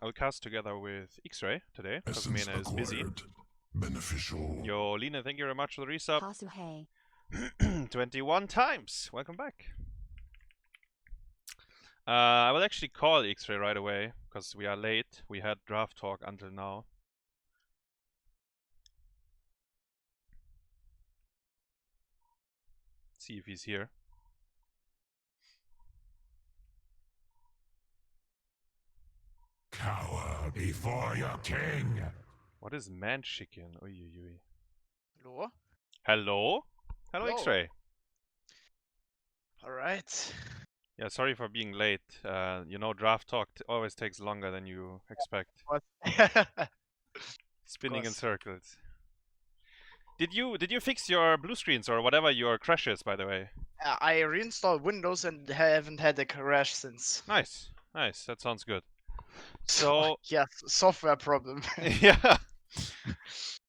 I'll cast together with XRAYY today, because Mena is busy. Beneficial. Yo, Lina, thank you very much for the resub. 21 times! Welcome back. I will actually call XRAYY right away, because we are late. We had draft talk until now. See if he's here. Cower before your king. What is man chicken? Oi, oi, oi. Hello? Hello? Hello, Hello. XRAYY. Alright. Yeah, sorry for being late. You know, draft talk always takes longer than you expect. What? Spinning in circles. Did you fix your blue screens or whatever your crashes, by the way? I reinstalled Windows and haven't had a crash since. Nice, nice. That sounds good. So yeah, software problem. yeah.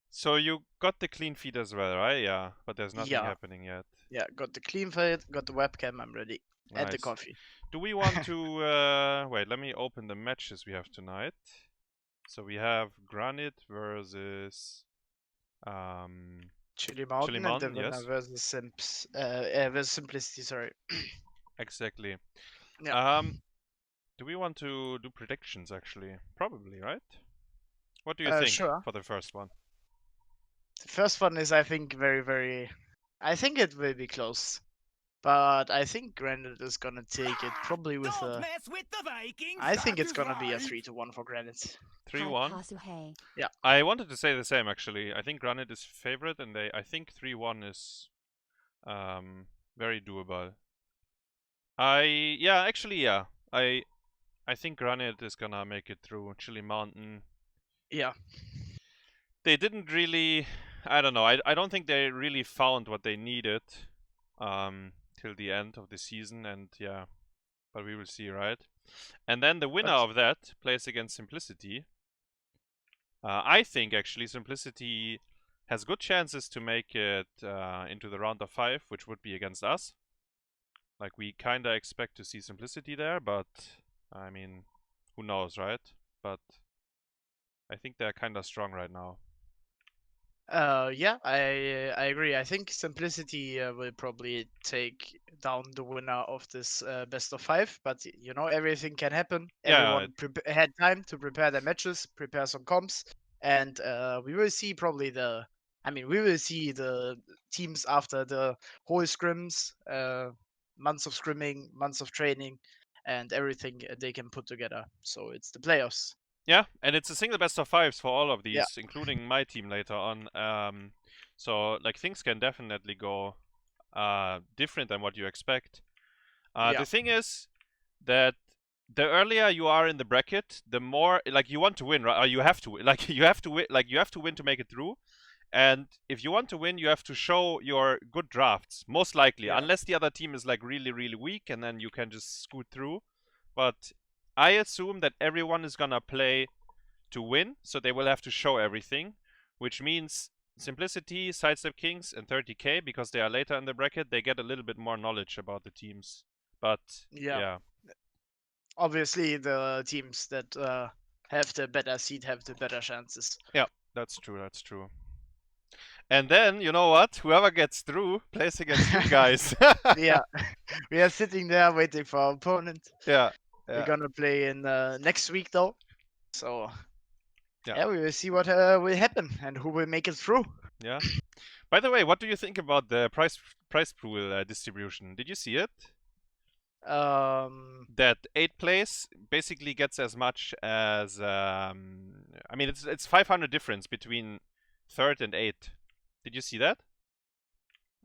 So you got the clean feed as well, right? Yeah, but there's nothing happening yet. Yeah, got the clean feed, got the webcam, I'm ready. Nice. And the coffee. Do we want to wait, let me open the matches we have tonight. So we have Granit versus Chili Mountain, and the winner versus Simplicity, sorry. Exactly. Yeah. Do we want to do predictions actually? Probably, right? What do you think for the first one? The first one is, I think, very... I think it will be close. But I think Granit is gonna take it probably with a... I think it's gonna be a 3-1 for Granit. 3-1? Yeah. I wanted to say the same actually. I think Granit is favorite and I think 3-1 is very doable. I think Granit is gonna make it through Chili Mountain. Yeah. They didn't really, I don't know, I don't think they really found what they needed till the end of the season, and yeah, but we will see, right? And then the winner of that plays against Simplicity. I think actually Simplicity has good chances to make it into the round of 5, which would be against us. Like, we kinda expect to see Simplicity there, but I mean, who knows, right? But I think they're kinda strong right now. Yeah, I agree. I think Simplicity will probably take down the winner of this best of 5, but you know, everything can happen. Yeah. Everyone had time to prepare their matches, prepare some comps, and we will see probably we will see the teams after the whole scrims, months of scrimming, months of training, and everything they can put together. So it's the playoffs. Yeah, and it's a single best of 5s for all of these, including my team later on. So like things can definitely go different than what you expect. The thing is that the earlier you are in the bracket, the more like you want to win, right? Or you have to win. You have to win to make it through. And if you want to win, you have to show your good drafts, most likely, unless the other team is like really, really weak, and then you can just scoot through. But I assume that everyone is gonna play to win, so they will have to show everything, which means Simplicity, Sidestep Kings, and 30k, because they are later in the bracket, they get a little bit more knowledge about the teams. But yeah. Obviously, the teams that have the better seed have the better chances. Yeah, that's true, that's true. And then, you know what? Whoever gets through plays against you guys. Yeah, we are sitting there waiting for our opponent. Yeah. We're gonna play in next week though, so yeah, we will see what will happen and who will make it through. Yeah. By the way, what do you think about the prize pool distribution? Did you see it? That 8th place basically gets as much as I mean, it's 500 difference between 3rd and 8th. Did you see that?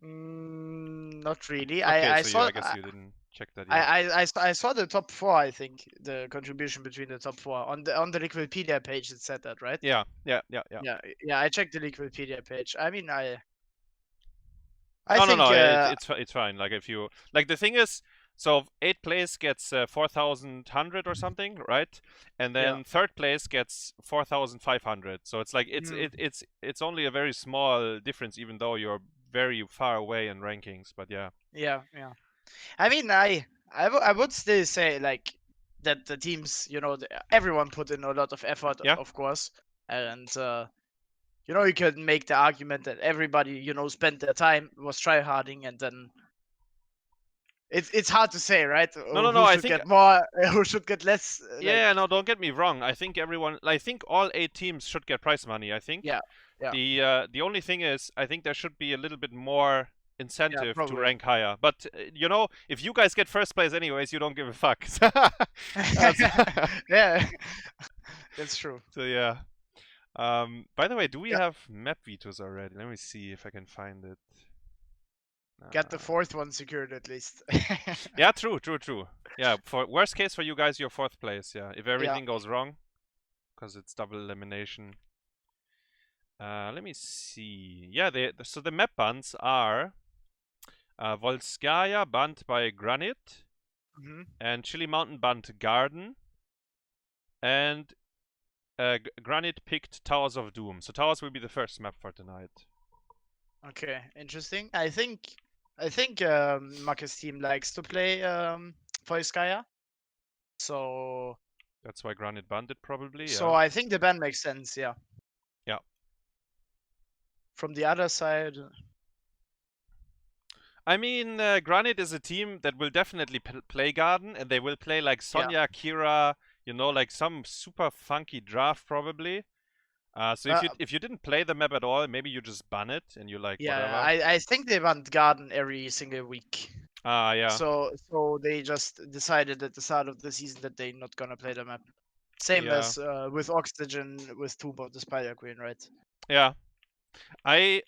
Not really. Okay, I so saw. I guess you didn't check that yet. I saw the top 4. I think the contribution between the top 4 on the Liquipedia page. It said that, right? Yeah. I checked the Liquipedia page. I mean, I think it's fine. Like, if you like, the thing is, so 8th place gets 4,100 or something, right? And then 3rd place gets 4,500. So it's like it's only a very small difference, even though you're very far away in rankings. But yeah. Yeah. I mean, I would still say, like, that the teams, everyone put in a lot of effort, Yeah. of course, and you can make the argument that everybody, spent their time, was tryharding, and then it's hard to say, right? No. Who I should think get more, who should get less? yeah. No, don't get me wrong. I think all 8 teams should get prize money. I think. Yeah. The only thing is, I think there should be a little bit more incentive to probably. rank higher. But if you guys get first place anyways, you don't give a fuck. Yeah, that's true. So yeah. By the way, do we have map vetoes already? Let me see if I can find it. Get the 4th one secured at least. Yeah, true. Yeah, for worst case for you guys, you're 4th place. Yeah, if everything goes wrong, because it's double elimination. Let me see. Yeah, so the map bans are Volskaya banned by Granite, and Chili Mountain banned Garden, and Granite picked Towers of Doom. So Towers will be the first map for tonight. Okay, interesting. I think Makke's team likes to play Volskaya, so that's why Granite banned it probably. So yeah. I think the ban makes sense. Yeah. Yeah. From the other side. I mean, Granite is a team that will definitely play Garden, and they will play like Sonya, Kira, like some super funky draft probably. So if you didn't play the map at all, maybe you just ban it and you like whatever. I think they want Garden every single week. Yeah. So they just decided at the start of the season that they're not gonna play the map. Same as with Oxygen with Tomb of the Spider Queen, right? Yeah. I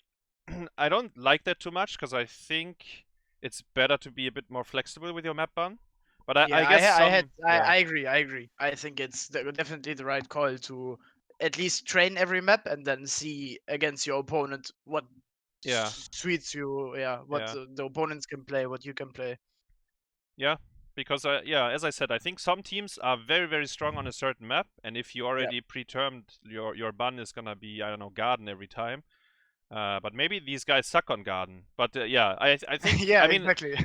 don't like that too much because I think it's better to be a bit more flexible with your map ban. But I guess I agree. I think it's definitely the right call to at least train every map and then see against your opponent what suits you. What the opponents can play, what you can play. Yeah, because as I said, I think some teams are very, very strong on a certain map, and if you already pretermed your ban is gonna be, I don't know, Garden every time. But maybe these guys suck on Garden. But I think I mean exactly.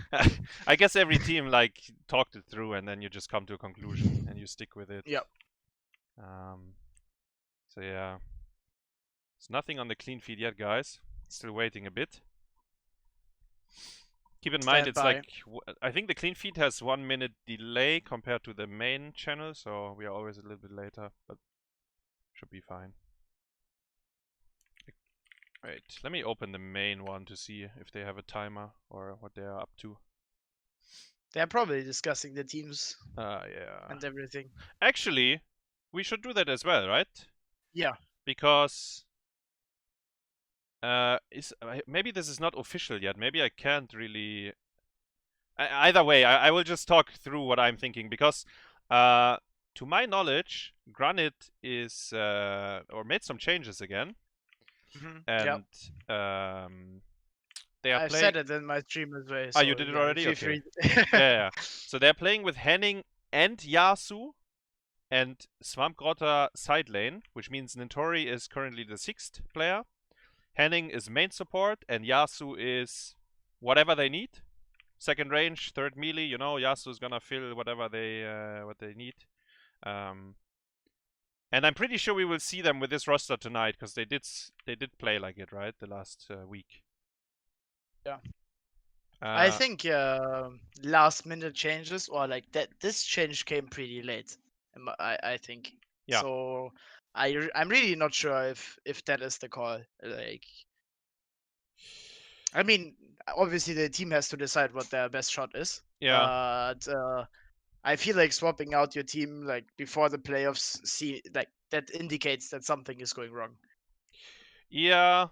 I guess every team like talked it through, and then you just come to a conclusion and you stick with it. Yep. So yeah, there's nothing on the clean feed yet, guys. Still waiting a bit. Keep in mind, it's like, I think the clean feed has 1 minute delay compared to the main channel, so we are always a little bit later, but should be fine. Wait, let me open the main one to see if they have a timer or what they are up to. They're probably discussing the teams. Yeah. And everything. Actually, we should do that as well, right? Yeah. Because maybe this is not official yet. Maybe I can't really. Either way, I will just talk through what I'm thinking because, to my knowledge, Granite is or made some changes again, and they are. I've said it in my stream as well. So you did it already? Okay. Yeah. So they're playing with Henning and Yasu, and Svampgrotta side lane, which means Nintori is currently the 6th player. Henning is main support, and Yasu is whatever they need. 2nd range, 3rd melee. Yasu is gonna fill whatever what they need. And I'm pretty sure we will see them with this roster tonight because they did play like it, right? The last week. Yeah. I think last minute changes or like that. This change came pretty late. I think. Yeah. So I'm really not sure if that is the call. Like, I mean, obviously the team has to decide what their best shot is. Yeah. But I feel like swapping out your team like before the playoffs, that indicates that something is going wrong. Yeah.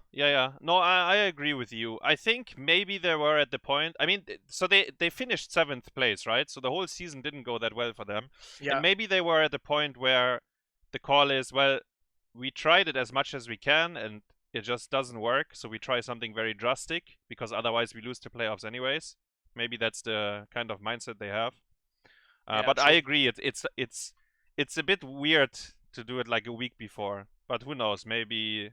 No, I agree with you. I think maybe they were at the point. I mean, so they finished 7th place, right? So the whole season didn't go that well for them. Yeah. And maybe they were at the point where the call is, well, we tried it as much as we can, and it just doesn't work. So we try something very drastic because otherwise we lose the playoffs anyways. Maybe that's the kind of mindset they have. But true. I agree. It's a bit weird to do it like a week before. But who knows? Maybe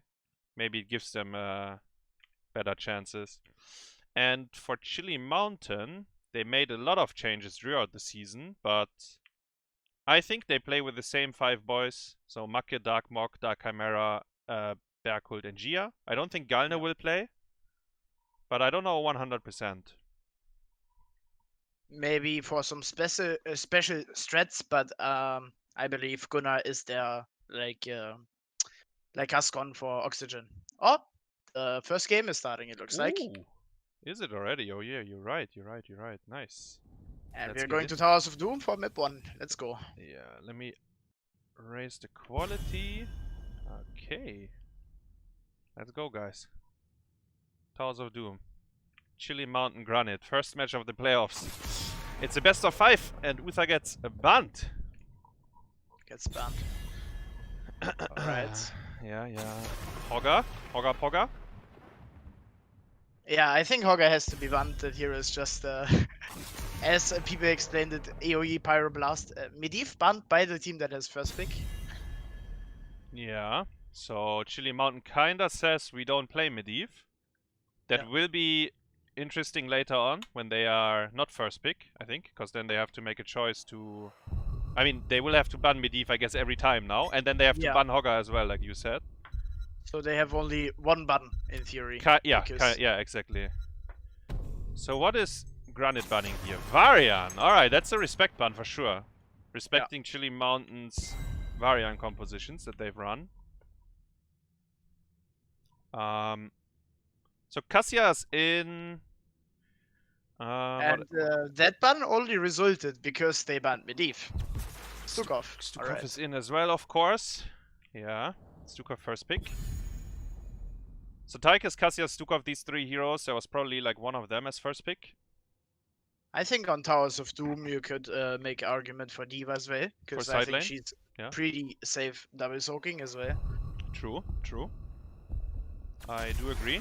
it gives them better chances. And for Chili Mountain, they made a lot of changes throughout the season, but I think they play with the same 5 boys. So Makke, Darkmok, Darkchimaera, Berghult, and Gia. I don't think Galne will play. But I don't know 100%. Maybe for some special strats, but I believe Gunnar is there like Ascon for Oxygen. Oh, the first game is starting, it looks like. Is it already? Oh yeah, you're right. Nice. And Let's we're get going in. to Towers of Doom for map 1. Let's go. Yeah, let me raise the quality. Okay. Let's go, guys. Towers of Doom. Chili Mountain Granite. First match of the playoffs. It's a best of 5, and Uther gets banned. Gets banned. Alright. Yeah. Hogger. Pogger. Yeah, I think Hogger has to be banned. That hero is just, as people explained it, AoE Pyroblast. Medivh banned by the team that has first pick. Yeah. So Chili Mountain kinda says we don't play Medivh. That will be interesting later on when they are not first pick, I think, because then they have to make a choice to... I mean, they will have to ban Medivh, I guess, every time now, and then they have to ban Hogger as well, like you said. So they have only one ban, in theory. Yeah, exactly. So what is Granite banning here? Varian! Alright, that's a respect ban for sure. Respecting Chili Mountain's Varian compositions that they've run. So Cassia's in... that ban only resulted because they banned Medivh. Skogh is in as well, of course. Yeah, Skogh first pick. So Tychus, Cassia, Skogh, these 3 heroes, there was probably like one of them as first pick. I think on Towers of Doom you could make argument for D.Va as well, because I think she's pretty safe double soaking as well. True. I do agree.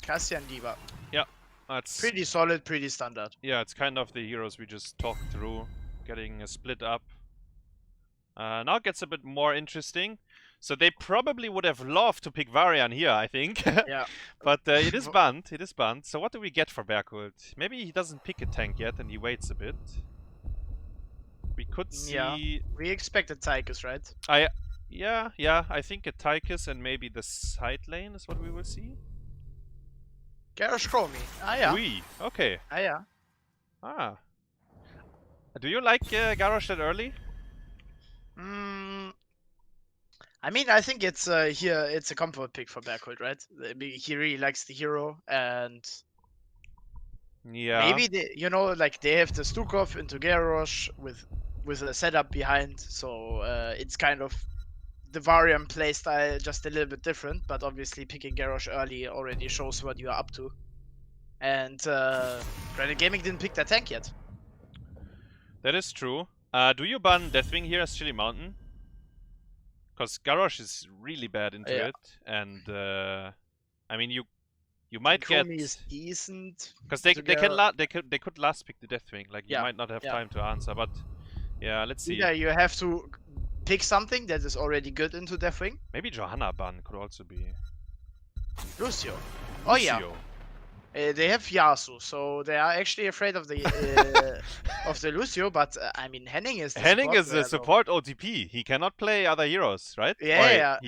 Cassia and D.Va. Yeah, that's pretty solid, pretty standard. Yeah, it's kind of the heroes we just talked through, getting a split up. Now it gets a bit more interesting. So they probably would have loved to pick Varian here, I think. Yeah. But it is banned. So what do we get for Berghult? Maybe he doesn't pick a tank yet and he waits a bit. We could see... Yeah, we expected Tychus, right? Yeah, I think a Tychus and maybe the side lane is what we will see. Garrosh Chromie. Yeah. Okay. Yeah. Do you like Garrosh that early? I mean, I think it's here. It's a comfort pick for Berghult, right? He really likes the hero, and maybe they, they have the Skogh into Garrosh with a setup behind, so it's kind of the Varian playstyle, just a little bit different. But obviously, picking Garrosh early already shows what you are up to. And GranitGaming didn't pick that tank yet. That is true. Do you ban Deathwing here as Chili Mountain? Because Garrosh is really bad into it, and I mean you might get... Chromie is decent. Because they could last pick the Deathwing, like you might not have time to answer, but yeah, let's see. Yeah, you have to pick something that is already good into Deathwing. Maybe Johanna ban could also be. Lucio. Oh yeah. They have Yasu, so they are actually afraid of the of the Lucio. But I mean, Henning is a support OTP. He cannot play other heroes, right? Yeah,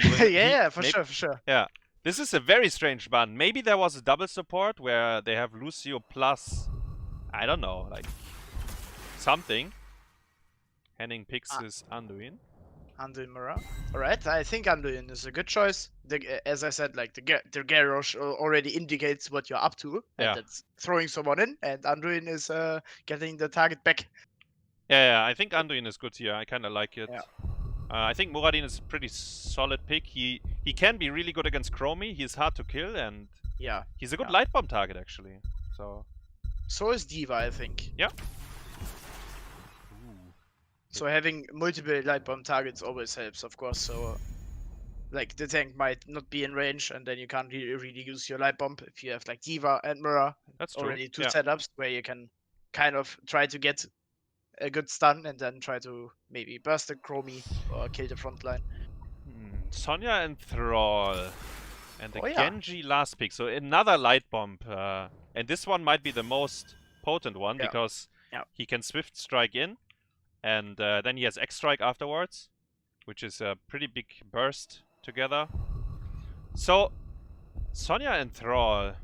for sure. Yeah, this is a very strange ban. Maybe there was a double support where they have Lucio plus, I don't know, like something. Henning picks his Anduin. Anduin. Alright, I think Anduin is a good choice. As I said, like the Garrosh already indicates what you're up to, and that's throwing someone in, and Anduin is getting the target back. Yeah, I think Anduin is good here. I kind of like it. Yeah. I think Muradin is a pretty solid pick. He can be really good against Chromie. He's hard to kill, and he's a good light bomb target actually. So is D.Va, I think. Yeah. So having multiple light bomb targets always helps, of course. So, like, the tank might not be in range, and then you can't really use your light bomb if you have like D.Va and Mura. That's already two setups where you can kind of try to get a good stun and then try to maybe burst the Chromie or kill the front line. Sonya and Thrall. And the Genji last pick. So another light bomb. And this one might be the most potent one because he can swift strike in. And then he has X-Strike afterwards, which is a pretty big burst together. So, Sonya and Thrall,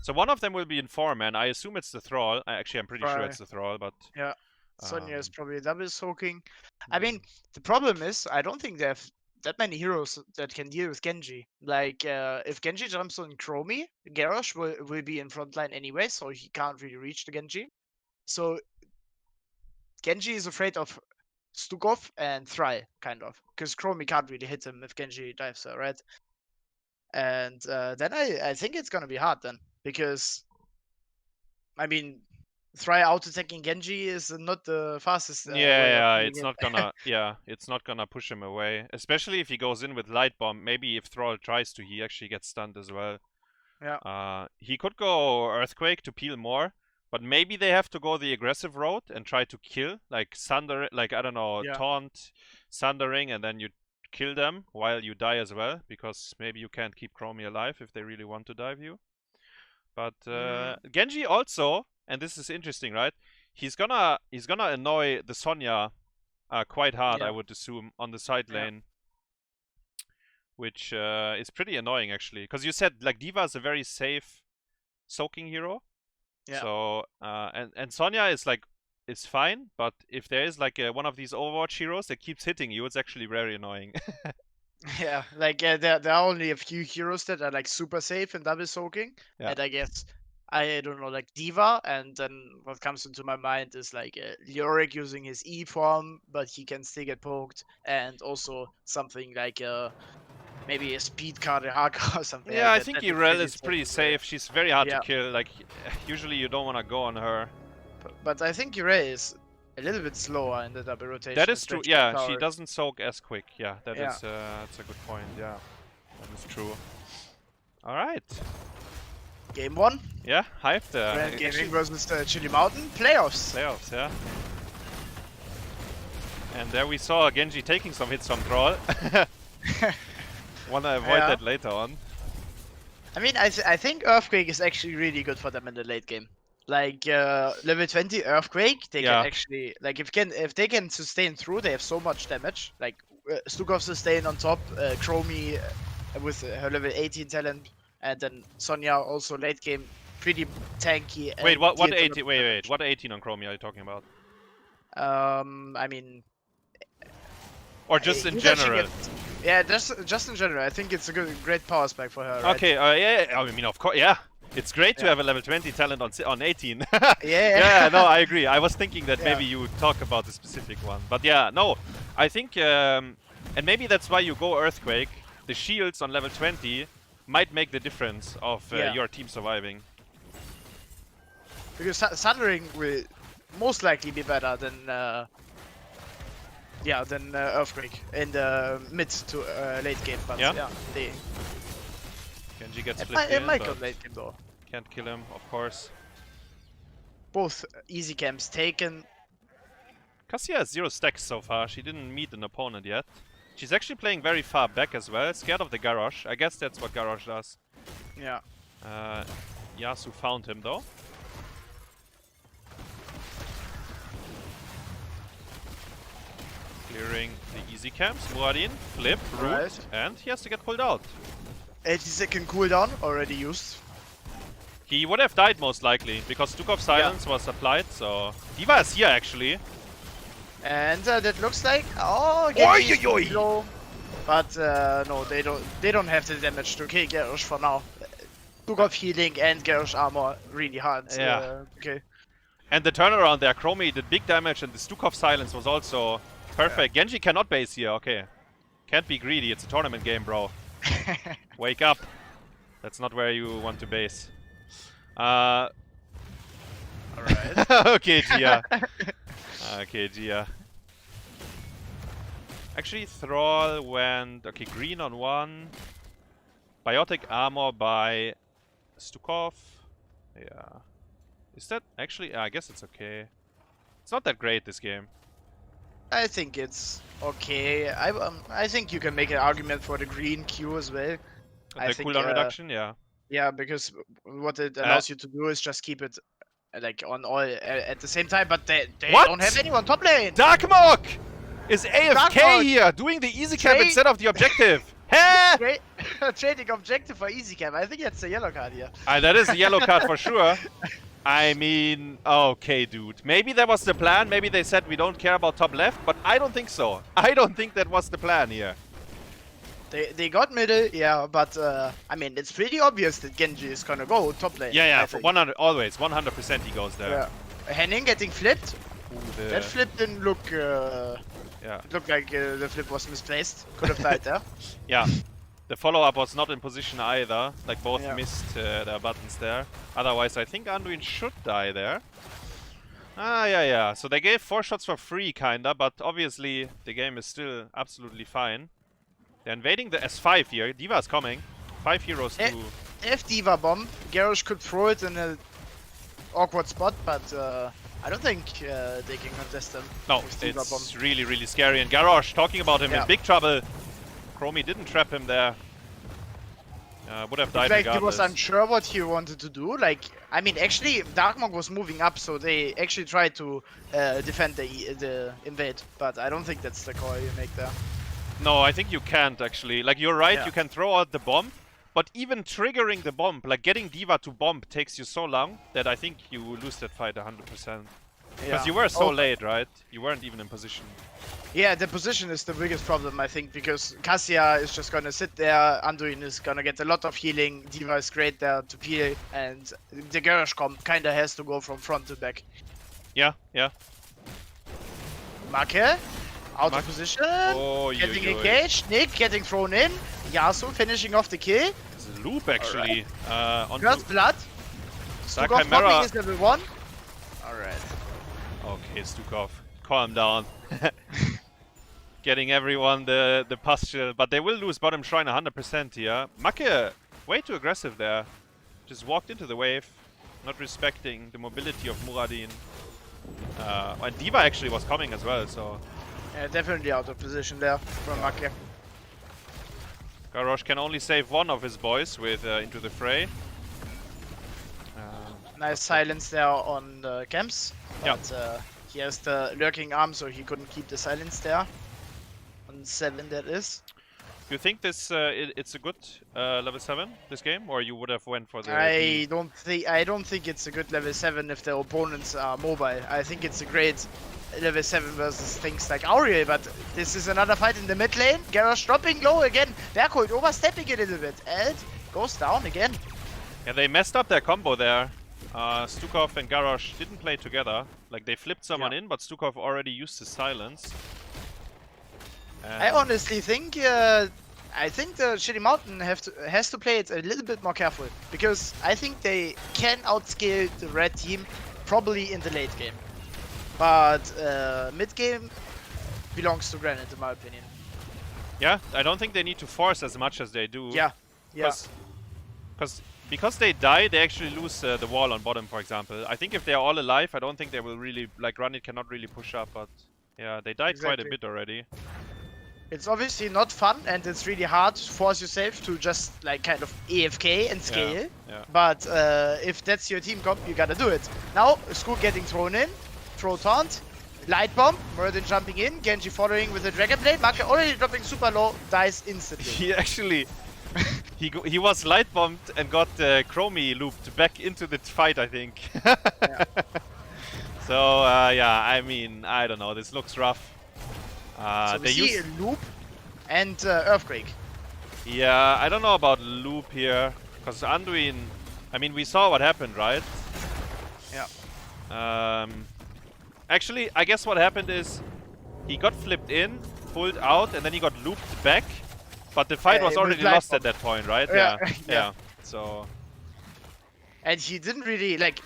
So one of them will be in 4-man. I assume it's the Thrall. Actually, I'm pretty sure it's the Thrall, but... Yeah. Sonya is probably double soaking. I mean, the problem is, I don't think they have that many heroes that can deal with Genji. Like, if Genji jumps on Chromie, Garrosh will be in frontline anyway, so he can't really reach the Genji. So, Genji is afraid of Skogh and Thrall, kind of. Because Chromie can't really hit him if Genji dives her, right? And then I think it's gonna be hard then. Because, I mean, Thrall out-attacking Genji is not the fastest way of doing it's it. not gonna it's not gonna push him away. Especially if he goes in with Light Bomb. Maybe if Thrall tries to, he actually gets stunned as well. Yeah. He could go Earthquake to peel more, but maybe they have to go the aggressive road and try to kill, like Sunder, like I don't know, taunt, Sundering, and then you kill them while you die as well, because maybe you can't keep Chromie alive if they really want to dive you. But Genji also, and this is interesting, right? He's gonna annoy the Sonya quite hard, I would assume, on the side lane. Which is pretty annoying, actually. Because you said, like, D.Va is a very safe soaking hero. Yeah. So, and Sonya is, like, is fine. But if there is, like, one of these Overwatch heroes that keeps hitting you, it's actually very annoying. Yeah, like, there are only a few heroes that are, like, super safe in double soaking. Yeah. And I guess, I don't know, like, D.Va. And then what comes into my mind is, like, Leoric using his E form, but he can still get poked. And also something like... maybe a speed card, a hardcore or something. Yeah, like I think that Irel is pretty safe. She's very hard to kill. Like, usually you don't want to go on her. But I think Irel is a little bit slower in the double rotation. That is true. Yeah, she doesn't soak as quick. Yeah, that's a good point. Yeah, that is true. All right. Game 1. Yeah, hyped. GranitGaming versus Chili Mountain playoffs. Playoffs, yeah. And there we saw Genji taking some hits from Thrall. Wanna avoid that later on. I mean, I think Earthquake is actually really good for them in the late game. Like level 20 Earthquake, they can actually, like, if they can sustain through, they have so much damage. Like Skogh sustain on top, Chromie with her level 18 talent, and then Sonya also late game pretty tanky. Wait, what 18? Wait, what 18 on Chromie are you talking about? I mean, or just in general. Yeah, just in general. I think it's a great power spike for her. Right? Okay, yeah. I mean, of course, yeah. It's great to have a level 20 talent on 18. Yeah, no, I agree. I was thinking that maybe you would talk about the specific one. But yeah, no. I think, and maybe that's why you go Earthquake. The shields on level 20 might make the difference of your team surviving. Because Sundering will most likely be better than Earthquake in the mid to late game. But they... Genji gets split in, it might go late game though. Can't kill him, of course. Both easy camps taken. Cassia has 0 stacks so far. She didn't meet an opponent yet. She's actually playing very far back as well. Scared of the Garrosh. I guess that's what Garrosh does. Yeah. Yasu found him though. Clearing the easy camps. Muradin, flip, root, and he has to get pulled out. 80-second cooldown already used. He would have died most likely because Duke of Silence was applied, so D.Va is here actually. And that looks like Genji low. But no, they don't have the damage to kill Garrosh for now. Duke of healing and Garrosh armor really hard. Yeah. Okay. And the turnaround there, Chromie did big damage and the Duke of Silence was also perfect. Genji cannot base here, okay. Can't be greedy, it's a tournament game, bro. Wake up. That's not where you want to base. Alright. Okay, Gia. Okay, Gia. Actually, Thrall went... Okay, green on 1. Biotic armor by Skogh. Yeah. Is that actually... I guess it's okay. It's not that great, this game. I think it's okay. I think you can make an argument for the green Q as well. The cooldown reduction, yeah. Yeah, because what it allows you to do is just keep it like on all at the same time, but they What? don't have anyone top lane. Darkmok is AFK Darkmok. here, doing the easy camp instead of the objective. Heh! Trading objective for easy cam. I think that's a yellow card here. That is a yellow card for sure. I mean, okay, dude. Maybe that was the plan. Maybe they said we don't care about top left, but I don't think so. I don't think that was the plan here. They got middle, yeah, but I mean, it's pretty obvious that Genji is gonna go top lane. Yeah, for 100, always 100% he goes there. Yeah. Henning getting flipped. Ooh, That flip didn't look. Yeah. It looked like the flip was misplaced. Could have died there. Yeah. The follow-up was not in position either. Like both Yeah. missed their buttons there. Otherwise, I think Anduin should die there. Yeah. So they gave 4 shots for free, kinda, but obviously the game is still absolutely fine. They're invading the S5 here. D.Va is coming. 5 heroes to... If D.Va bomb, Garrosh could throw it in an awkward spot, but I don't think they can contest them. No, it's really, really scary. And Garrosh, talking about him in big trouble. XRAYY didn't trap him there. Would have died like regardless. He was unsure what he wanted to do. Like, I mean, actually, Darkmok was moving up, so they actually tried to defend the invade. But I don't think that's the call you make there. No, I think you can't actually. Like, you're right, you can throw out the bomb, but even triggering the bomb, like getting D.Va to bomb takes you so long that I think you lose that fight 100%. Because you were so late, right? You weren't even in position. Yeah, the position is the biggest problem, I think, because Cassia is just gonna sit there, Anduin is gonna get a lot of healing, D.Va is great there to peel, and the Garrosh comp kinda has to go from front to back. Yeah. Makke, out of position, getting engaged, Nick getting thrown in, Yasu finishing off the kill. It's a loop actually. On First blood. Skogh Darkchimaera is level 1. Alright. Okay, Skogh, calm down. Getting everyone the posture, but they will lose bottom shrine 100% here. Makke, way too aggressive there. Just walked into the wave, not respecting the mobility of Muradin. And D.Va actually was coming as well, so... Yeah, definitely out of position there from Makke. Garrosh can only save one of his boys with Into the Fray. Nice silence there on the camps. But he has the lurking arm, so he couldn't keep the silence there. On 7 that is. Do you think this it's a good level 7 this game, or you would have went for the? I don't think it's a good level 7 if the opponents are mobile. I think it's a great level 7 versus things like Auriel, but this is another fight in the mid lane. Garrosh dropping low again. Berghult overstepping a little bit. Eld goes down again. Yeah, they messed up their combo there. Skogh and Garrosh didn't play together. Like they flipped someone in, but Skogh already used his silence. I honestly think the Shitty Mountain has to play it a little bit more careful, because I think they can outscale the red team probably in the late game, but mid game belongs to Granit in my opinion. Yeah, I don't think they need to force as much as they do. Yeah. Because they die, they actually lose the wall on bottom, for example. I think if they are all alive, I don't think they will really, like Granit cannot really push up, but yeah, they died quite a bit already. It's obviously not fun, and it's really hard to force yourself to just like kind of AFK and scale. But if that's your team comp, you gotta do it. Now, Skogh getting thrown in, throw taunt, light bomb, Muradin jumping in, Genji following with the Dragon Blade, Makke already dropping super low, dies instantly. He actually, he was light bombed and got XRAYY looped back into the fight, I think. So yeah, I mean, I don't know, this looks rough. So we see a loop and Earthquake. Yeah, I don't know about loop here, because Anduin, I mean, we saw what happened, right? Yeah. Actually, I guess what happened is he got flipped in, pulled out, and then he got looped back. But the fight was already lost at that point, right? Yeah. So. And he didn't really like.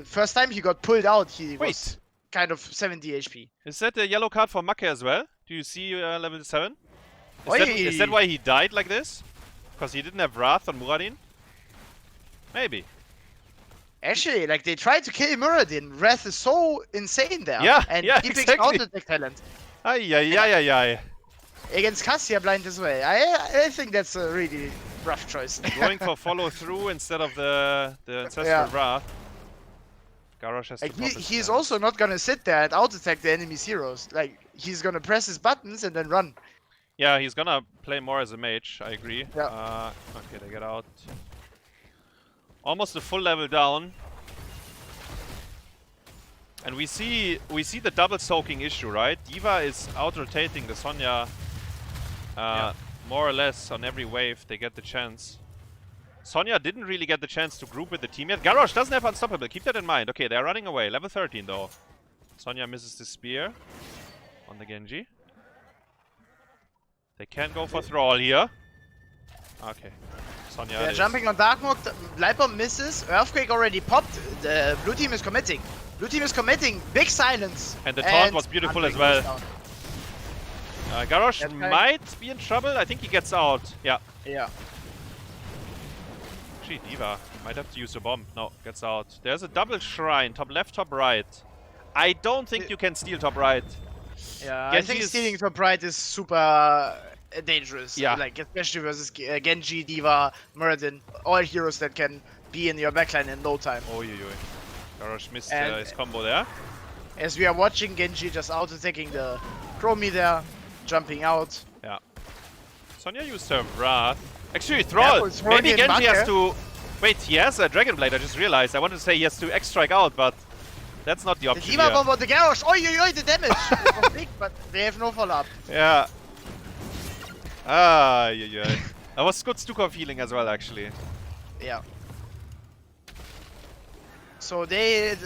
First time he got pulled out, he was kind of 70 HP. Is that a yellow card for Makke as well? Do you see level 7? Is that why he died like this? Because he didn't have Wrath on Muradin? Maybe. Actually, like they tried to kill Muradin. Wrath is so insane there. Yeah, and yeah, keeping exactly. out attack talent. Ay. Against Cassia blind as well. I think that's a really rough choice. Going for follow through instead of the ancestral Wrath. Garrosh has to Like pop his he's stance. also not gonna sit there and out-attack the enemy's heroes. Like, he's gonna press his buttons and then run. Yeah, he's gonna play more as a mage, I agree. Yeah. Okay, they get out. Almost a full level down. And we see the double soaking issue, right? D.Va is out-rotating the Sonya more or less on every wave they get the chance. Sonya didn't really get the chance to group with the team yet. Garrosh doesn't have Unstoppable, keep that in mind. Okay, they're running away. Level 13 though. Sonya misses the spear on the Genji. They can go for Thrall here. Okay. Sonya They're is... jumping on Darkmok. Lightbomb misses. Earthquake already popped. The blue team is committing. Blue team is committing. Big silence. And the taunt was beautiful as well. Garrosh might be in trouble. I think he gets out. Yeah. Yeah. Actually, D.Va might have to use a bomb. No, gets out. There's a double shrine. Top left, top right. I don't think you can steal top right. Yeah, Genji I think is... stealing top right is super dangerous. Yeah. Like, especially versus Genji, D.Va, Muradin. All heroes that can be in your backline in no time. Oh, Garrosh missed his combo there. As we are watching Genji just out-attacking the Chromie there, jumping out. Yeah. Sonya used her Wrath. Actually, Thrall! Maybe Genji has to... Wait, he has a Dragon Blade, I just realized. I wanted to say he has to X-Strike out, but that's not the option The D.Va here. bomb on the Garrosh! Oi, the damage! It was big, but they have no follow-up. Yeah. That was good Skogh healing as well, actually. Yeah. So the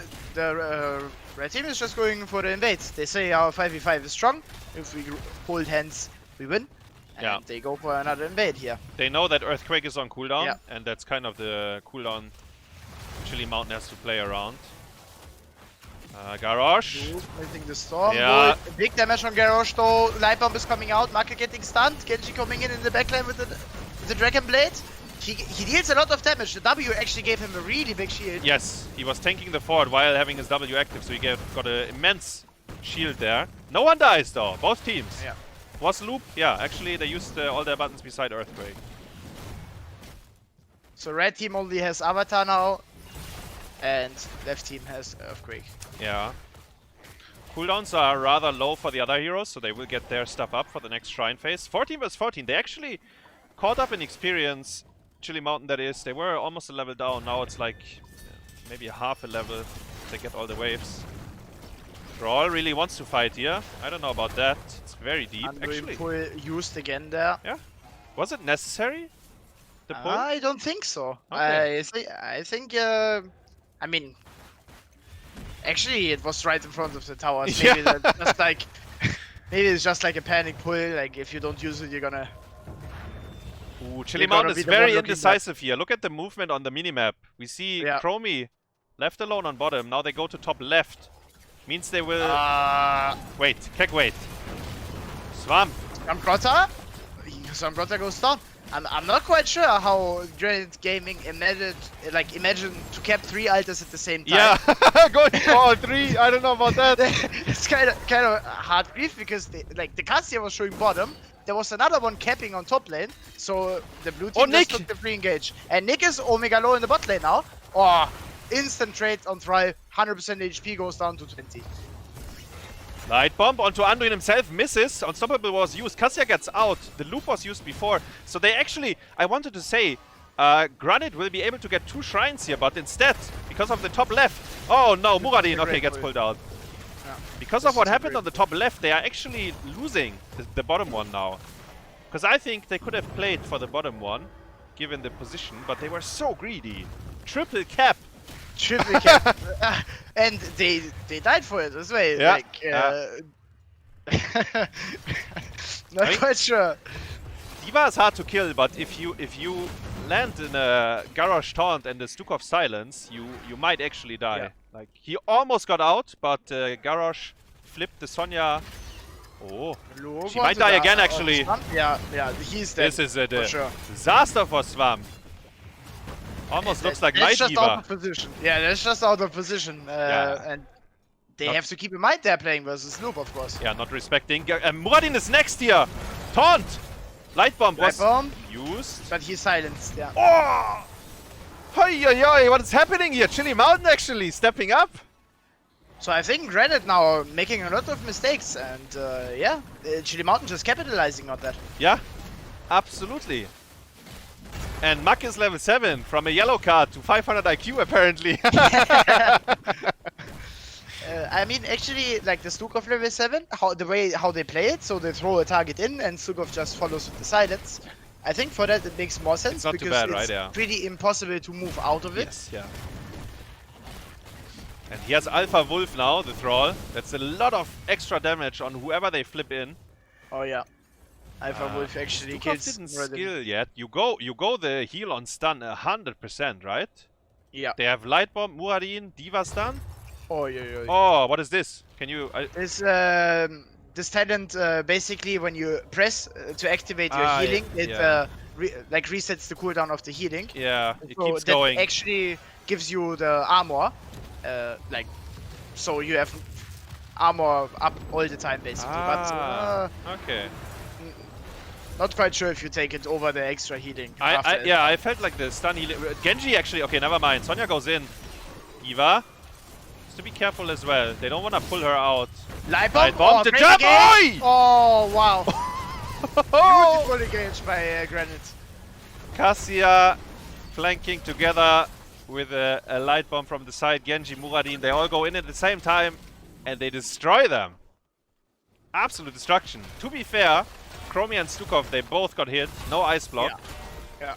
red team is just going for the invades. They say our 5v5 is strong. If we hold hands, we win. And they go for another invade here. They know that Earthquake is on cooldown, Yeah. and that's kind of the cooldown Chili Mountain has to play around. Garrosh. Missing the storm. Yeah. Big damage on Garrosh though. Lightbomb is coming out. Makke getting stunned. Genji coming in the backline with the Dragon Blade. He deals a lot of damage. The W actually gave him a really big shield. Yes, he was tanking the fort while having his W active, so he got an immense shield there. No one dies though, both teams. Yeah. Was loop? Yeah, actually they used all their buttons beside Earthquake. So red team only has Avatar now, and left team has Earthquake. Yeah. Cooldowns are rather low for the other heroes, so they will get their stuff up for the next shrine phase. 14 vs 14, they actually caught up in experience. Chili Mountain, that is. They were almost a level down. Now it's like maybe a half a level. They get all the waves. Thrall really wants to fight here. I don't know about that. It's very deep, actually. Pull used again there. Yeah. Was it necessary? The pull? I don't think so. Okay. I think. I mean, actually, it was right in front of the towers. Maybe that's just like, maybe it's just like a panic pull. Like if you don't use it, you're gonna. Ooh, Chili Mountain is very indecisive here. Look at the movement on the minimap. We see Chromie left alone on bottom. Now they go to top left. Means they will... wait. Keck, wait. Svampgrotta? Svampgrotta goes down. I'm not quite sure how GranitGaming imagined to cap 3 alters at the same time. Yeah, going for all 3. I don't know about that. It's kind of hard grief because the Cassia was showing bottom. There was another one capping on top lane, so the blue team just took the free engage. And Nick is Omega low in the bot lane now. Oh, instant trade on Thrive, 100% HP goes down to 20. Light bomb onto Anduin himself, misses. Unstoppable was used. Cassia gets out. The loop was used before. So they actually, I wanted to say, Granit will be able to get 2 shrines here, but instead, because of the top left. Oh no, Muradin, okay, gets pulled out. Because of what happened on the top left, they are actually losing the bottom one now. Because I think they could have played for the bottom one, given the position, but they were so greedy. Triple cap. Triple cap. And they died for it as well. Yeah. Not quite sure. D.Va is hard to kill, but if you land in a Garrosh taunt and the Skogh silence, you might actually die. Yeah. Like he almost got out, but Garrosh flipped the Sonya. Oh, she might die again actually. Yeah, he's dead. This is a sure. disaster for Swamp. Almost looks like my just D.Va. out of position. Yeah, that's just out of position. And they have to keep in mind they're playing versus Loop, of course. Yeah, not respecting. Muradin is next here. Taunt. Light bomb was used, but he's silenced. Yeah. Oh! Hoi, hoi, hoi, what is happening here? Chili Mountain actually stepping up. So I think Granit now making a lot of mistakes, and yeah, Chili Mountain just capitalizing on that. Yeah, absolutely. And Makke is level 7 from a yellow card to 500 IQ apparently. I mean, actually, like the Skogh level 7, how they play it, so they throw a target in and Skogh just follows with the silence. I think for that it makes more sense It's not because too bad, it's right? Yeah. pretty impossible to move out of it. Yes, yeah. And he has Alpha Wolf now, the Thrall. That's a lot of extra damage on whoever they flip in. Oh yeah. Alpha Wolf actually Skogh kills didn't more than- skill yet. You go the heal on stun 100%, right? Yeah. They have Light Bomb, Muradin, Diva stun. Oh yeah. Oh, what is this? Can you... This talent basically when you press to activate your Ah, healing, yeah, it like resets the cooldown of the healing. yeah, it So keeps that going. actually gives you the armor, like, so you have armor up all the time basically. Ah, But okay. not quite sure if you take it over the extra healing. Yeah, I felt like the stun heal. Genji actually. Okay, never mind. Sonya goes in. Diva. Has to be careful as well. They don't want to pull her out. Light bomb, Bomb to great jump! engage! Oi! Oh wow! Beautiful engage by Granit. Cassia flanking together with a light bomb from the side. Genji, Muradin, they all go in at the same time and they destroy them. Absolute destruction. To be fair, Chromie and Skogh, they both got hit. No ice block. Yeah.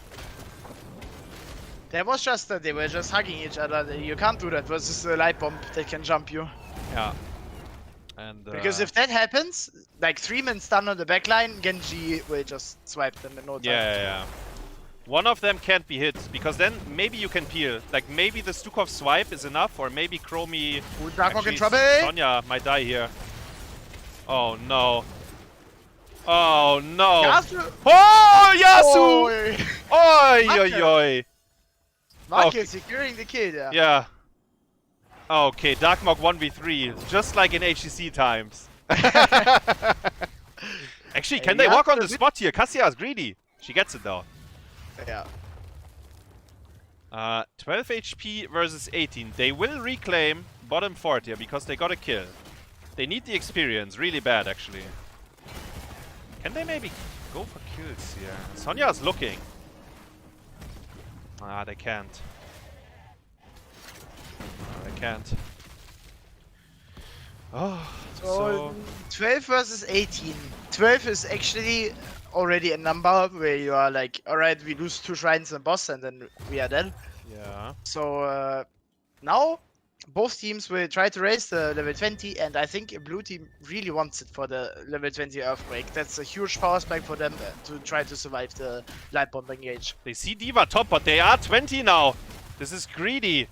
There was just that they were just hugging each other. You can't do that versus a light bomb that can jump you. Yeah. And Because if that happens, like 3-man stun on the backline, Genji will just swipe them in no time. yeah. One of them can't be hit, because then maybe you can peel. Like maybe the Skogh swipe is enough, or maybe Chromie... Darkmok in trouble! Sonya might die here. Oh no. Oh no. Yasu! Oh, Yasu! Oi, Makke. oi, oi. Makke Okay. securing the kill there. Yeah. Okay, Darkmok 1v3, just like in HCC times. Actually, can they walk on the spot here? Cassia is greedy. She gets it though. Yeah. 12 HP versus 18. They will reclaim bottom fort here because they got a kill. They need the experience really bad, actually. Can they maybe go for kills here? Sonya's looking. Ah, they can't. They can't. Oh, So 12 versus 18. 12 is actually already a number where you are like, alright, we lose 2 shrines and boss and then we are dead. yeah. So now both teams will try to raise the level 20, and I think a blue team really wants it for the level 20 Earthquake. That's a huge power spike for them to try to survive the light bomb engage. They see Diva top, but they are 20 now. This is greedy.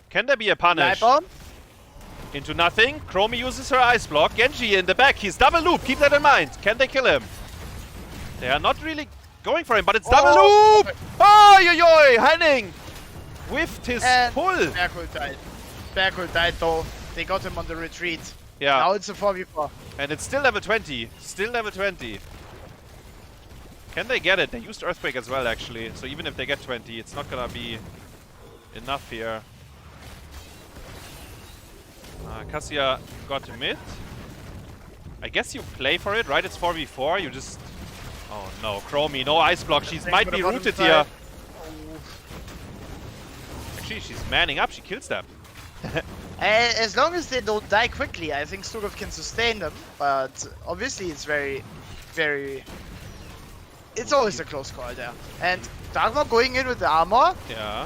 Can there be a punish? Light bomb? Into nothing. Chromie uses her ice block. Genji in the back. He's double loop. Keep that in mind. Can they kill him? They are not really going for him, but it's double loop! Oh, yo, yo, Henning! Whiffed his pull. Berghult died. Berghult died though. They got him on the retreat. Yeah. Now it's a 4v4. And it's still level 20. Still level 20. Can they get it? They used Earthquake as well, actually. So even if they get 20, it's not gonna be enough here. Cassia got to mid. I guess you play for it, right? It's 4v4. You just... Oh no, Chromie, no ice block. She might be rooted here. Actually, she's manning up. She kills them. As long as they don't die quickly, I think Skogh can sustain them. But obviously it's very, very... It's always a close call there. And Darkmok going in with the armor. Yeah.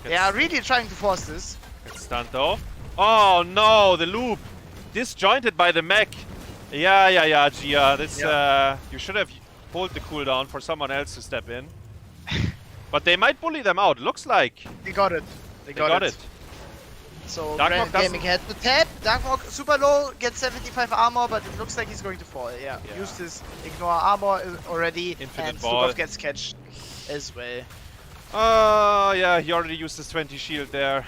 They are really trying to force this. Gets stunned though. Oh no, the loop. Disjointed by the mech. Yeah, Gia. This, you should have pulled the cooldown for someone else to step in. But they might bully them out. Looks like. They got it. They got it. So GranitGaming had to tap. Darkmok super low, gets 75 armor, but it looks like he's going to fall. Yeah. Used his ignore armor already, Infinite and ball. Skogh gets catched as well. Oh, yeah, he already used his 20 shield there.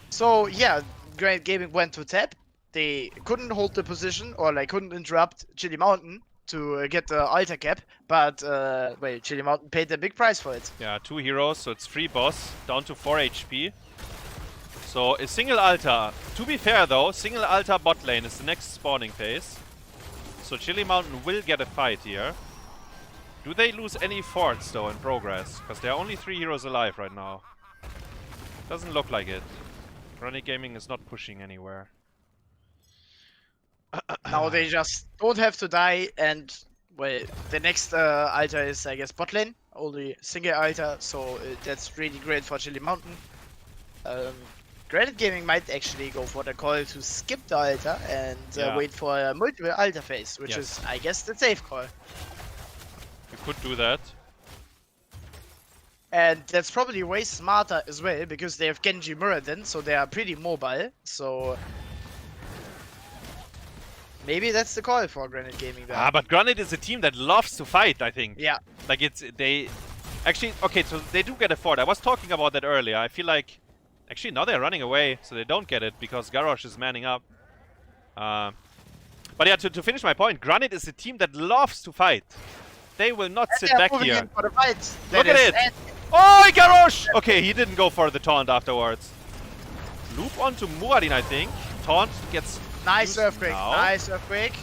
So yeah, GranitGaming went to tap. They couldn't hold the position, or like couldn't interrupt Chili Mountain to get the altar cap, but well, Chili Mountain paid a big price for it. Yeah, 2 heroes, so it's free boss, down to 4 HP. So a single altar. To be fair though, single altar bot lane is the next spawning phase. So Chili Mountain will get a fight here. Do they lose any forts though in progress? Because there are only 3 heroes alive right now. Doesn't look like it. GranitGaming is not pushing anywhere. Now they just don't have to die, and well, the next altar is, I guess, bot lane. Only single altar, so that's really great for Chili Mountain. GranitGaming might actually go for the call to skip the altar and wait for a multiple altar phase, which is, I guess, the safe call. You could do that. And that's probably way smarter as well, because they have Genji Muradin, so they are pretty mobile. So maybe that's the call for GranitGaming there. But Granit is a team that loves to fight, I think. Yeah. Like they actually, okay, so they do get a fort. I was talking about that earlier. I feel like actually now they're running away, so they don't get it because Garrosh is manning up. But yeah, to finish my point, Granit is a team that loves to fight. They will not sit back here. For the fight. Look at it! Oh, Garrosh! Okay, he didn't go for the taunt afterwards. Loop onto Muradin, I think. Taunt gets nice earthquake. Now. Nice earthquake.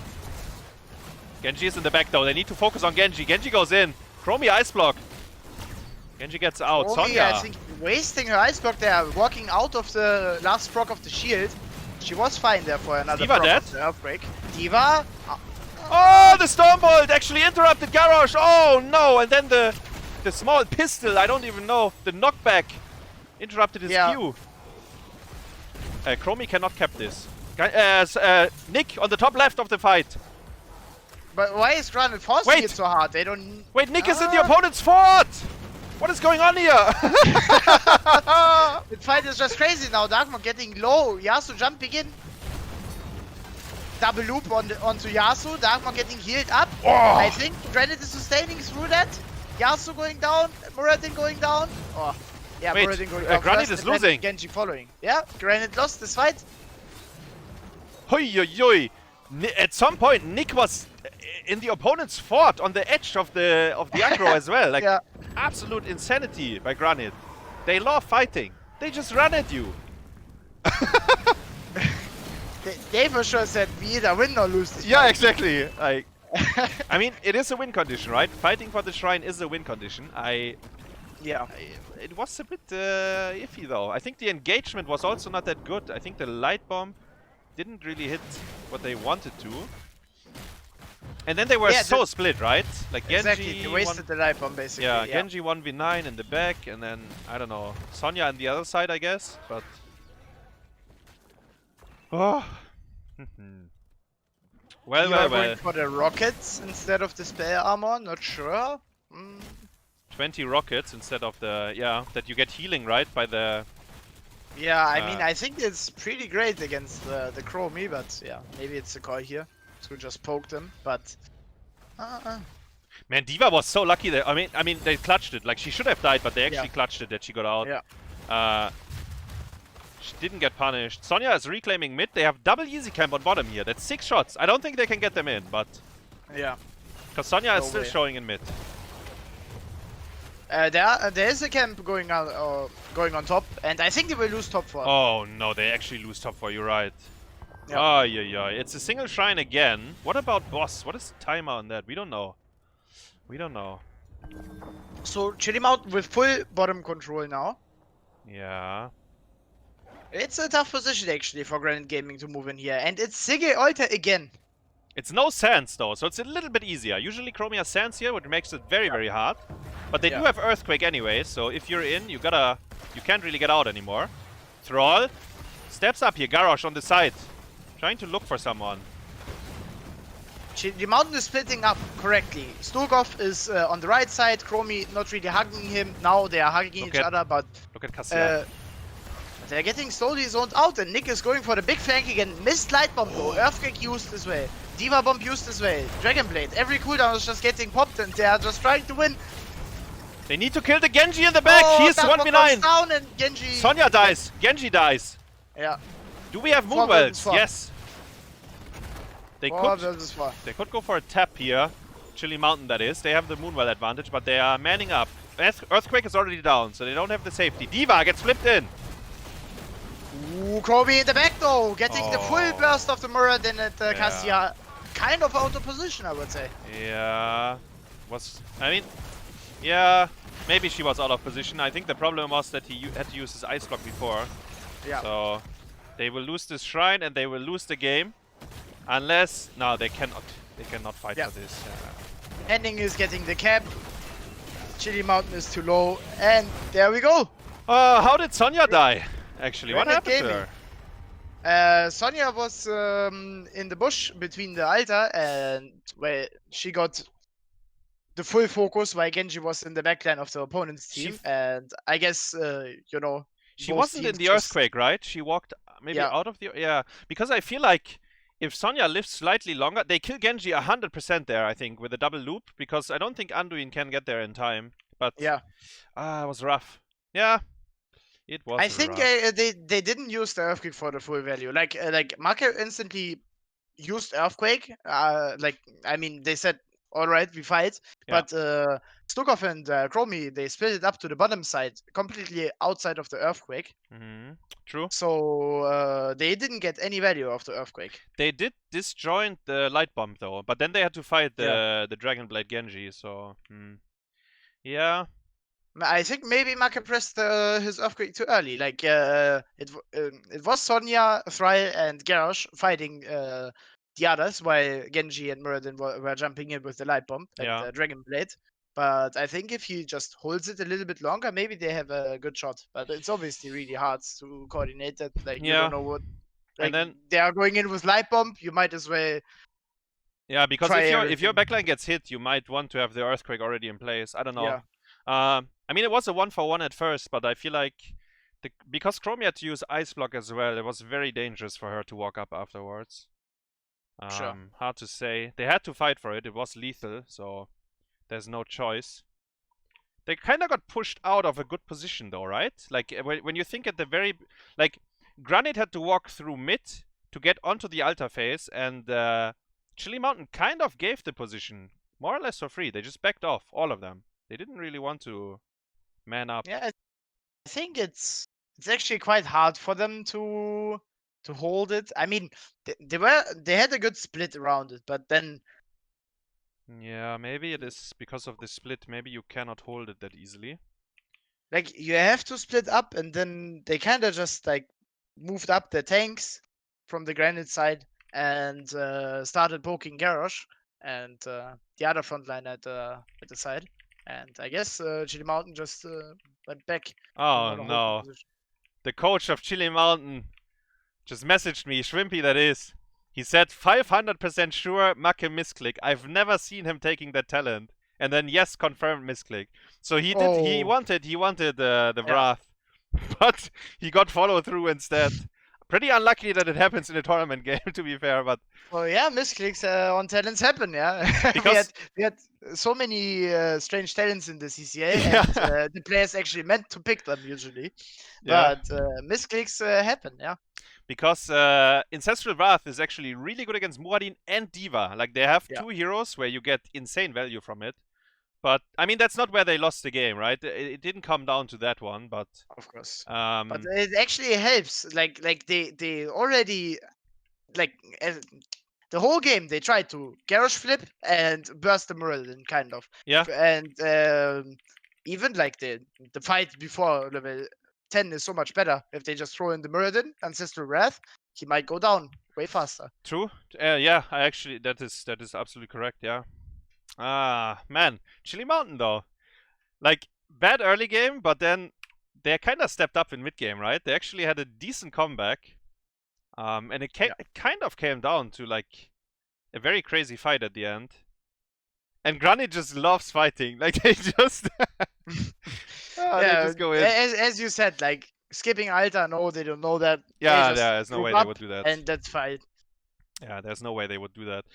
Genji is in the back though. They need to focus on Genji. Genji goes in. Chromie ice block. Genji gets out. Chromie, Sonya. I think wasting her ice block there, walking out of the last proc of the shield. She was fine there for another D.Va proc dead? of the earthquake. D.Va. Oh, the Stormbolt actually interrupted Garrosh. Oh no! And then the small pistol. I don't even know. The knockback interrupted his Q. Chromie cannot cap this. Nick on the top left of the fight. But why is Granit forcing it so hard? They don't. Wait, Nick is in the opponent's fort. What is going on here? The fight is just crazy now. Darkmok getting low. Yasu jumping in. Double loop onto Yasu. Darkmok getting healed up. Oh. I think Granit is sustaining through that. Yasu going down. Muradin going down. Oh. Yeah, wait, Muradin going down. Granit is losing. Genji following. Yeah, Granit lost this fight. Hoi, hoi, hoi. At some point, Nick was in the opponent's fort on the edge of the aggro as well. Like absolute insanity by Granit. They love fighting. They just run at you. They for sure said we either win or lose this Yeah, fight. exactly. I mean, it is a win condition, right? Fighting for the shrine is a win condition. It was a bit iffy though. I think the engagement was also not that good. I think the light bomb didn't really hit what they wanted to. And then they were so split, right? Like Genji. Exactly, they wasted the light bomb basically. Yeah, Genji 1v9 in the back, and then I don't know, Sonya on the other side, I guess. But oh. well. Going for the rockets instead of the spell armor. Not sure. 20 rockets instead of the that you get healing, right, by the. Yeah, I mean, I think it's pretty great against the Chromie, but yeah, maybe it's a call here to just poke them, but. Man, D.Va was so lucky that I mean they clutched it. Like she should have died, but they actually clutched it that she got out. Yeah. She didn't get punished. Sonya is reclaiming mid. They have double easy camp on bottom here. That's 6 shots. I don't think they can get them in, but yeah, because Sonya is still showing in mid. There is a camp going on top, and I think they will lose top 4. Oh no, they actually lose top 4. You're right. Yeah. Oh yeah. It's a single shrine again. What about boss? What is the timer on that? We don't know. We don't know. So Chili Mountain with full bottom control now. Yeah. It's a tough position actually for GranitGaming to move in here, and it's Sigil Alter again. It's no sands though, so it's a little bit easier. Usually Chromie has sands here, which makes it very, very hard. But they do have Earthquake anyway, so if you're in, you can't really get out anymore. Thrall steps up here, Garrosh on the side, trying to look for someone. The mountain is splitting up correctly. Skogh is on the right side, Chromie not really hugging him. Now they are hugging each other, but look at Cassia. they're getting slowly zoned out, and Nick is going for the big flank again. Missed light bomb though, Earthquake used as well, D.Va bomb used as well, Dragon Blade. Every cooldown is just getting popped, and they are just trying to win. They need to kill the Genji in the back. He is 1v9. Down and Genji. Sonya dies. Genji dies. Yeah. Do we have Moonwells? Yes. They could go for a tap here. Chili Mountain, that is. They have the Moonwell advantage, but they are manning up. Earthquake is already down, so they don't have the safety. D.Va gets flipped in. Ooh, Kobe in the back though, getting the full burst of the Muradin and Cassia kind of out of position, I would say. Yeah. I mean, yeah, maybe she was out of position. I think the problem was that he had to use his ice block before. Yeah. So they will lose this shrine and they will lose the game. Unless... No, they cannot. They cannot fight for this. Ending is getting the cap. Chili Mountain is too low. And there we go. How did Sonya die? Actually, what happened GranitGaming. to her? Sonya was in the bush between the altar and where she got the full focus while Genji was in the backline of the opponent's team. And I guess, you know... She wasn't in the earthquake, right? She walked maybe out of the... Yeah, because I feel like if Sonya lives slightly longer, they kill Genji 100% there, I think, with a double loop, because I don't think Anduin can get there in time. But it was rough. Yeah, it was I think rough. they didn't use the Earthquake for the full value. Like Makke instantly used Earthquake. I mean, they said, all right, we fight. But Skogh and XRAYY, they split it up to the bottom side, completely outside of the Earthquake. True. So they didn't get any value of the Earthquake. They did disjoint the light bomb though, but then they had to fight the Dragon Blade Genji. So yeah. I think maybe Makke pressed his Earthquake too early. Like it was Sonya, Thrall, and Garrosh fighting the others, while Genji and Muradin were jumping in with the light bomb and the Dragon Blade. But I think if he just holds it a little bit longer, maybe they have a good shot. But it's obviously really hard to coordinate that. Like you don't know what. Like, and then they are going in with light bomb. You might as well. Yeah, because if your backline gets hit, you might want to have the Earthquake already in place. I don't know. Yeah. I mean, it was a 1-for-1 at first, but I feel like because XRAYY had to use Ice Block as well, it was very dangerous for her to walk up afterwards. Sure. Hard to say. They had to fight for it. It was lethal, so there's no choice. They kind of got pushed out of a good position, though, right? Like when you think at the very Granit had to walk through mid to get onto the altar phase, and Chili Mountain kind of gave the position more or less for free. They just backed off, all of them. They didn't really want to man up. Yeah, I think it's actually quite hard for them to hold it. I mean, they had a good split around it, but then yeah, maybe it is because of the split. Maybe you cannot hold it that easily. Like you have to split up, and then they kind of just like moved up the tanks from the Granite side and started poking Garrosh and the other front line at the side. And I guess Chili Mountain just went back. Oh no. The coach of Chili Mountain just messaged me, Shrimpy that is. He said 500% sure Makke misclick. I've never seen him taking that talent. And then yes, confirmed misclick. So he did. He wanted the Wrath, but he got follow through instead. Pretty unlucky that it happens in a tournament game, to be fair, but... Well, yeah, misclicks on talents happen, yeah. Because we had so many strange talents in the CCL, and the players actually meant to pick them, usually. But misclicks happen, yeah. Because Ancestral Wrath is actually really good against Muradin and D.Va. Like, they have two heroes where you get insane value from it. But, I mean, that's not where they lost the game, right? It didn't come down to that one, but... Of course. But it actually helps. Like they already... Like, the whole game, they tried to Garrosh flip and burst the Muradin, kind of. Yeah. And even, like, the fight before level 10 is so much better. If they just throw in the Muradin, Ancestral Wrath, he might go down way faster. True. Yeah, that is absolutely correct, yeah. Ah, man. Chili Mountain, though. Like, bad early game, but then they kind of stepped up in mid-game, right? They actually had a decent comeback. And it kind of came down to, like, a very crazy fight at the end. And Granit just loves fighting. Like, they just... they just go in. As you said, like, skipping Alta, no, they don't know that. Yeah, there's no way they would do that. And that's fine. Yeah, there's no way they would do that.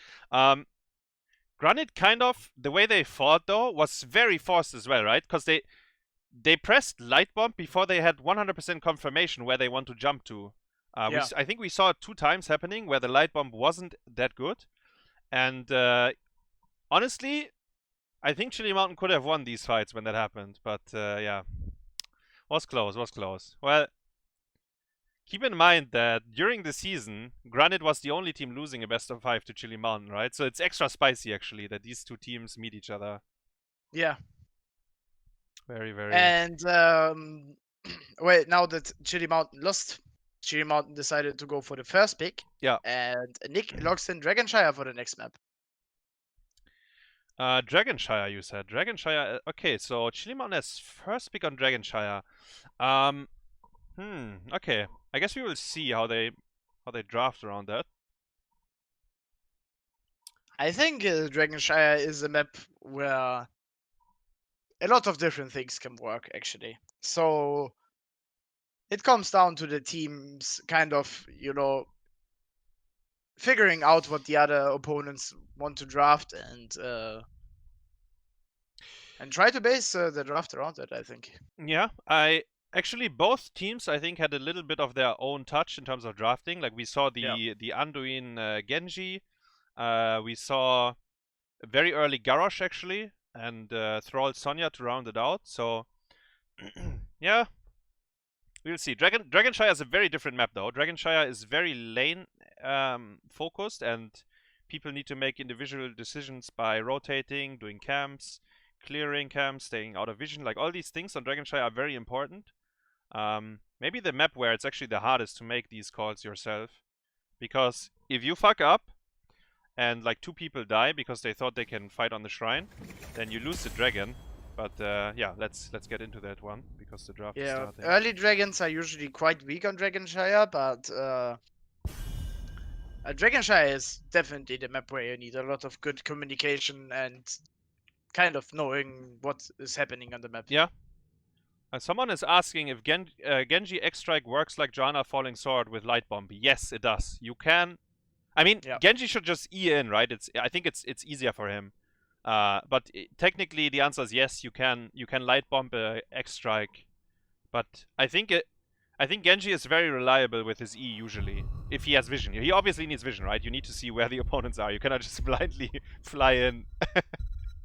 Granit kind of, the way they fought though, was very forced as well, right? Because they pressed Light Bomb before they had 100% confirmation where they want to jump to. I think we saw it 2 times happening where the Light Bomb wasn't that good. And honestly, I think Chili Mountain could have won these fights when that happened. But yeah, was close. Well, keep in mind that during the season, Granit was the only team losing a best of 5 to Chili Mountain, right? So it's extra spicy actually that these two teams meet each other. Yeah. Very, very. And well, now that Chili Mountain lost, Chili Mountain decided to go for the first pick. Yeah. And Nick locks in Dragonshire for the next map. Dragonshire, you said. Dragonshire. Okay, so Chili Mountain has first pick on Dragonshire. Okay. I guess we will see how they draft around that. I think Dragonshire is a map where a lot of different things can work, actually. So it comes down to the teams kind of, figuring out what the other opponents want to draft and try to base the draft around it, I think. Yeah, actually both teams I think had a little bit of their own touch in terms of drafting. Like we saw the Anduin Genji, we saw very early Garrosh actually, and Thrall Sonya to round it out. So yeah, we'll see. Dragonshire is a very different map though. Dragonshire is very lane focused, and people need to make individual decisions by rotating, doing camps, clearing camps, staying out of vision. Like all these things on Dragonshire are very important. Maybe the map where it's actually the hardest to make these calls yourself, because if you fuck up and like 2 people die because they thought they can fight on the shrine, then you lose the dragon. But yeah, let's get into that one because the draft is starting. Early dragons are usually quite weak on Dragonshire, but Dragonshire is definitely the map where you need a lot of good communication and kind of knowing what is happening on the map. Yeah. Someone is asking if Genji X-Strike works like Janna Falling Sword with Light Bomb. Yes, it does. You can. I mean, Genji should just E in, right? I think it's easier for him. But technically, the answer is yes. You can Light Bomb X-Strike, but I think Genji is very reliable with his E usually. If he has vision, he obviously needs vision, right? You need to see where the opponents are. You cannot just blindly fly in.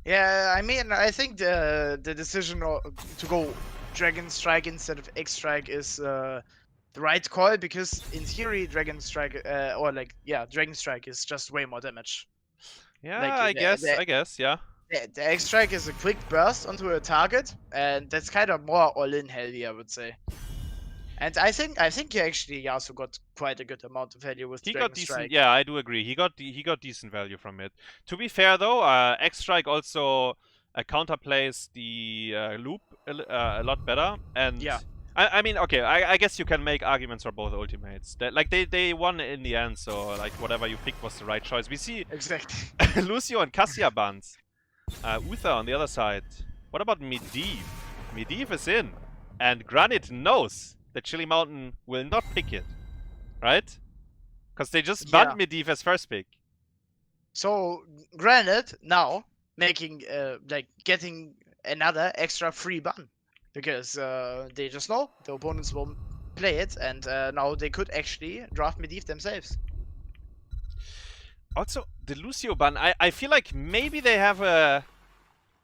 Yeah, I mean, I think the decision to go Dragon Strike instead of X Strike is the right call, because in theory, Dragon Strike Dragon Strike is just way more damage. Yeah, like, I guess, yeah. The X Strike is a quick burst onto a target, and that's kind of more all-in heavy, I would say. And I think actually Yasu got quite a good amount of value with Dragon Strike. Yeah, I do agree. He got decent value from it. To be fair though, X Strike also counterplays the loop a lot better. And yeah. I mean, okay, I guess you can make arguments for both ultimates. They won in the end, so like whatever you picked was the right choice. We see exactly Lucio and Cassia bans. Uther on the other side. What about Medivh? Medivh is in, and Granit knows that Chili Mountain will not pick it, right? Because they just banned Medivh as first pick. So Granit now making getting another extra free ban, because they just know the opponents won't play it, and now they could actually draft Medivh themselves. Also, the Lucio ban, I feel like maybe they have a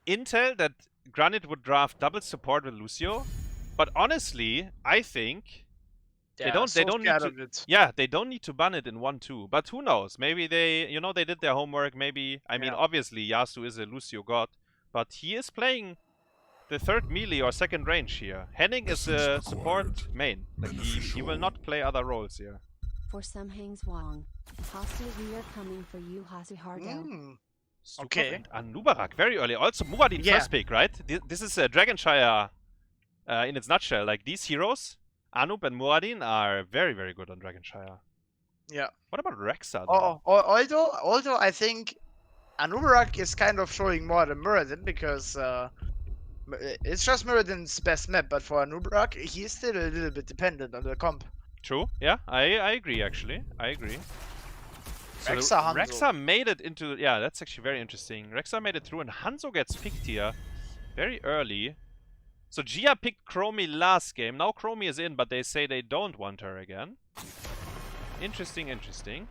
intel that Granit would draft double support with Lucio. But honestly, I think they don't need to. Yeah, they don't need to ban it in 1-2. But who knows? Maybe they did their homework. Maybe I mean, obviously Yasu is a Lucio god, but he is playing the third melee or second range here. Henning is a support main. Like he will not play other roles here. For some hangs Wong, Hasu, we are coming for you, Hasu Hardo. Okay. Anubarak very early. Also Muradin first pick, right? This is a Dragonshire. In its nutshell, like these heroes, Anub and Muradin are very, very good on Dragonshire. Yeah. What about Rexa? Although I think Anubarak is kind of showing more than Muradin, because it's just Muradin's best map, but for Anubarak, he's still a little bit dependent on the comp. True. Yeah, I agree actually. I agree. So Rexa made it into that's actually very interesting. Rexa made it through, and Hanzo gets picked here very early. So Gia picked Chromie last game. Now Chromie is in, but they say they don't want her again. Interesting, interesting.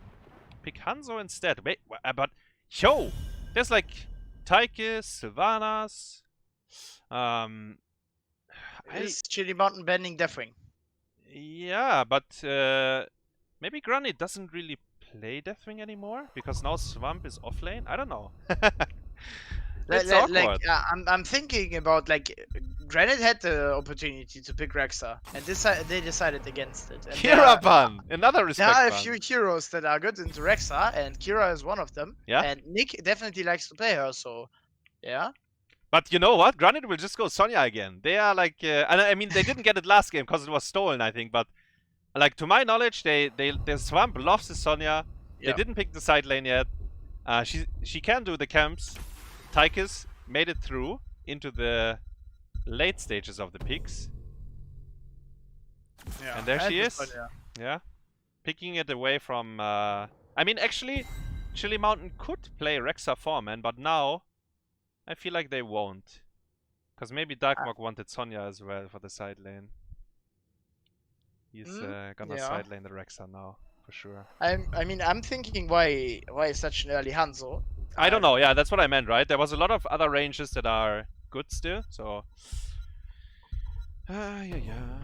Pick Hanzo instead. Wait, but yo, there's like Taikis, Sylvanas. Is Chili Mountain banning Deathwing? Yeah, but maybe Granit doesn't really play Deathwing anymore because now Swamp is off lane. I don't know. It's awkward. I'm thinking about like Granit had the opportunity to pick Rexa, and they decided against it. And Kira ban, another there respect are a ban. few heroes that are good into Rexa, and Kira is one of them. Yeah. And Nick definitely likes to play her, so yeah. But you know what? Granit will just go Sonya again. They are like, and I mean, they didn't get it last game because it was stolen, I think. But like to my knowledge, the Swamp loves the Sonya. Yeah. They didn't pick the side lane yet. She can do the camps. Tychus made it through into the late stages of the picks. Yeah. And there she is. Sonya. Yeah. Picking it away from... I mean, actually, Chili Mountain could play Rexa Foreman, but now I feel like they won't. Because maybe Darkmok wanted Sonya as well for the side lane. He's gonna side lane the Rexa now, for sure. I mean, I'm thinking why such an early Hanzo? I don't know, yeah, that's what I meant, right? There was a lot of other ranges that are good still, so... yeah.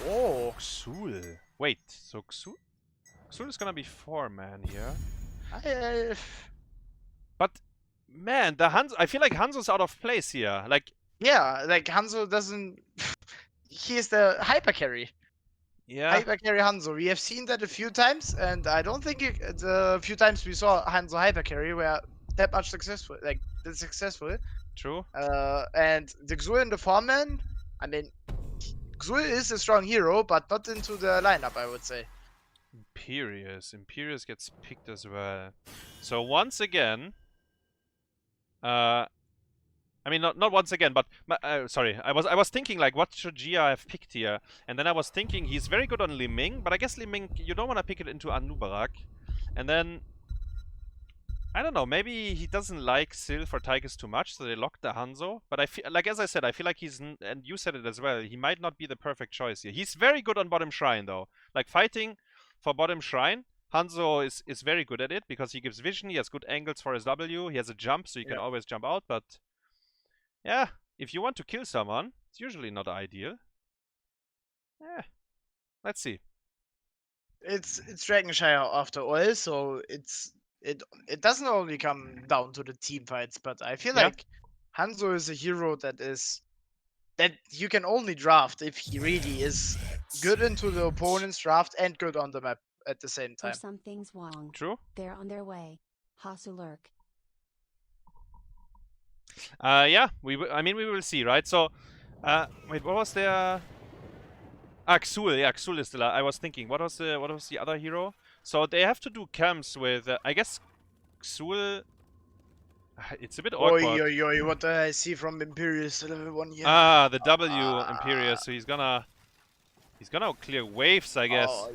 Oh, Xul. Wait, so Xul is gonna be 4-man here. But, man, the Hanzo... I feel like Hanzo's out of place here. Like... Yeah, like Hanzo doesn't... He is the hyper carry. Yeah. Hyper carry Hanzo. We have seen that a few times, and I don't think the few times we saw Hanzo hyper carry were that much successful. Like, that successful. True. And the Xul and the Foreman, I mean, Xul is a strong hero, but not into the lineup, I would say. Imperius gets picked as well. So once again, I mean, not once again, but sorry. I was thinking like, what should Gia have picked here? And then I was thinking he's very good on Li Ming, but I guess Li Ming you don't want to pick it into Anubarak. And then I don't know. Maybe he doesn't like Syl for Tychus too much, so they locked the Hanzo. But I feel like, as I said, I feel like he's and you said it as well. He might not be the perfect choice here. He's very good on bottom shrine though. Like fighting for bottom shrine. Hanzo is very good at it because he gives vision. He has good angles for his W. He has a jump, so you can always jump out. But yeah, if you want to kill someone, it's usually not ideal. Yeah, let's see. It's Dragonshire after all, so it doesn't only come down to the team fights, but I feel like Hanzo is a hero that you can only draft if he really is good into the opponent's draft and good on the map at the same time. Something's wrong. True. They're on their way. Yasu lurk. Yeah, I mean, we will see, right? So, wait, what was there? Xul, yeah, Xul is still. I was thinking, what was the other hero? So they have to do camps with, I guess, Xul. It's a bit awkward. Oi, what do I see from Imperius level 1 here? Ah, the W Imperius. So he's gonna clear waves, I guess. Oh,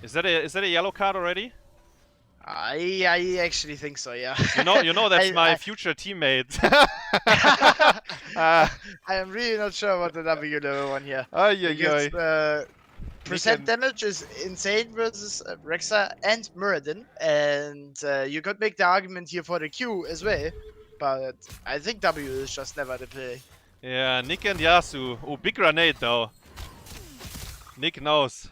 Is that a yellow card already? I actually think so, yeah. You know that's my future teammate. I am really not sure what the W level 1 here. Because, percent damage is insane versus Rexa and Muradin, and you could make the argument here for the Q as well, but I think W is just never the play. Yeah, Nick and Yasu. Oh, big grenade though. Nick knows.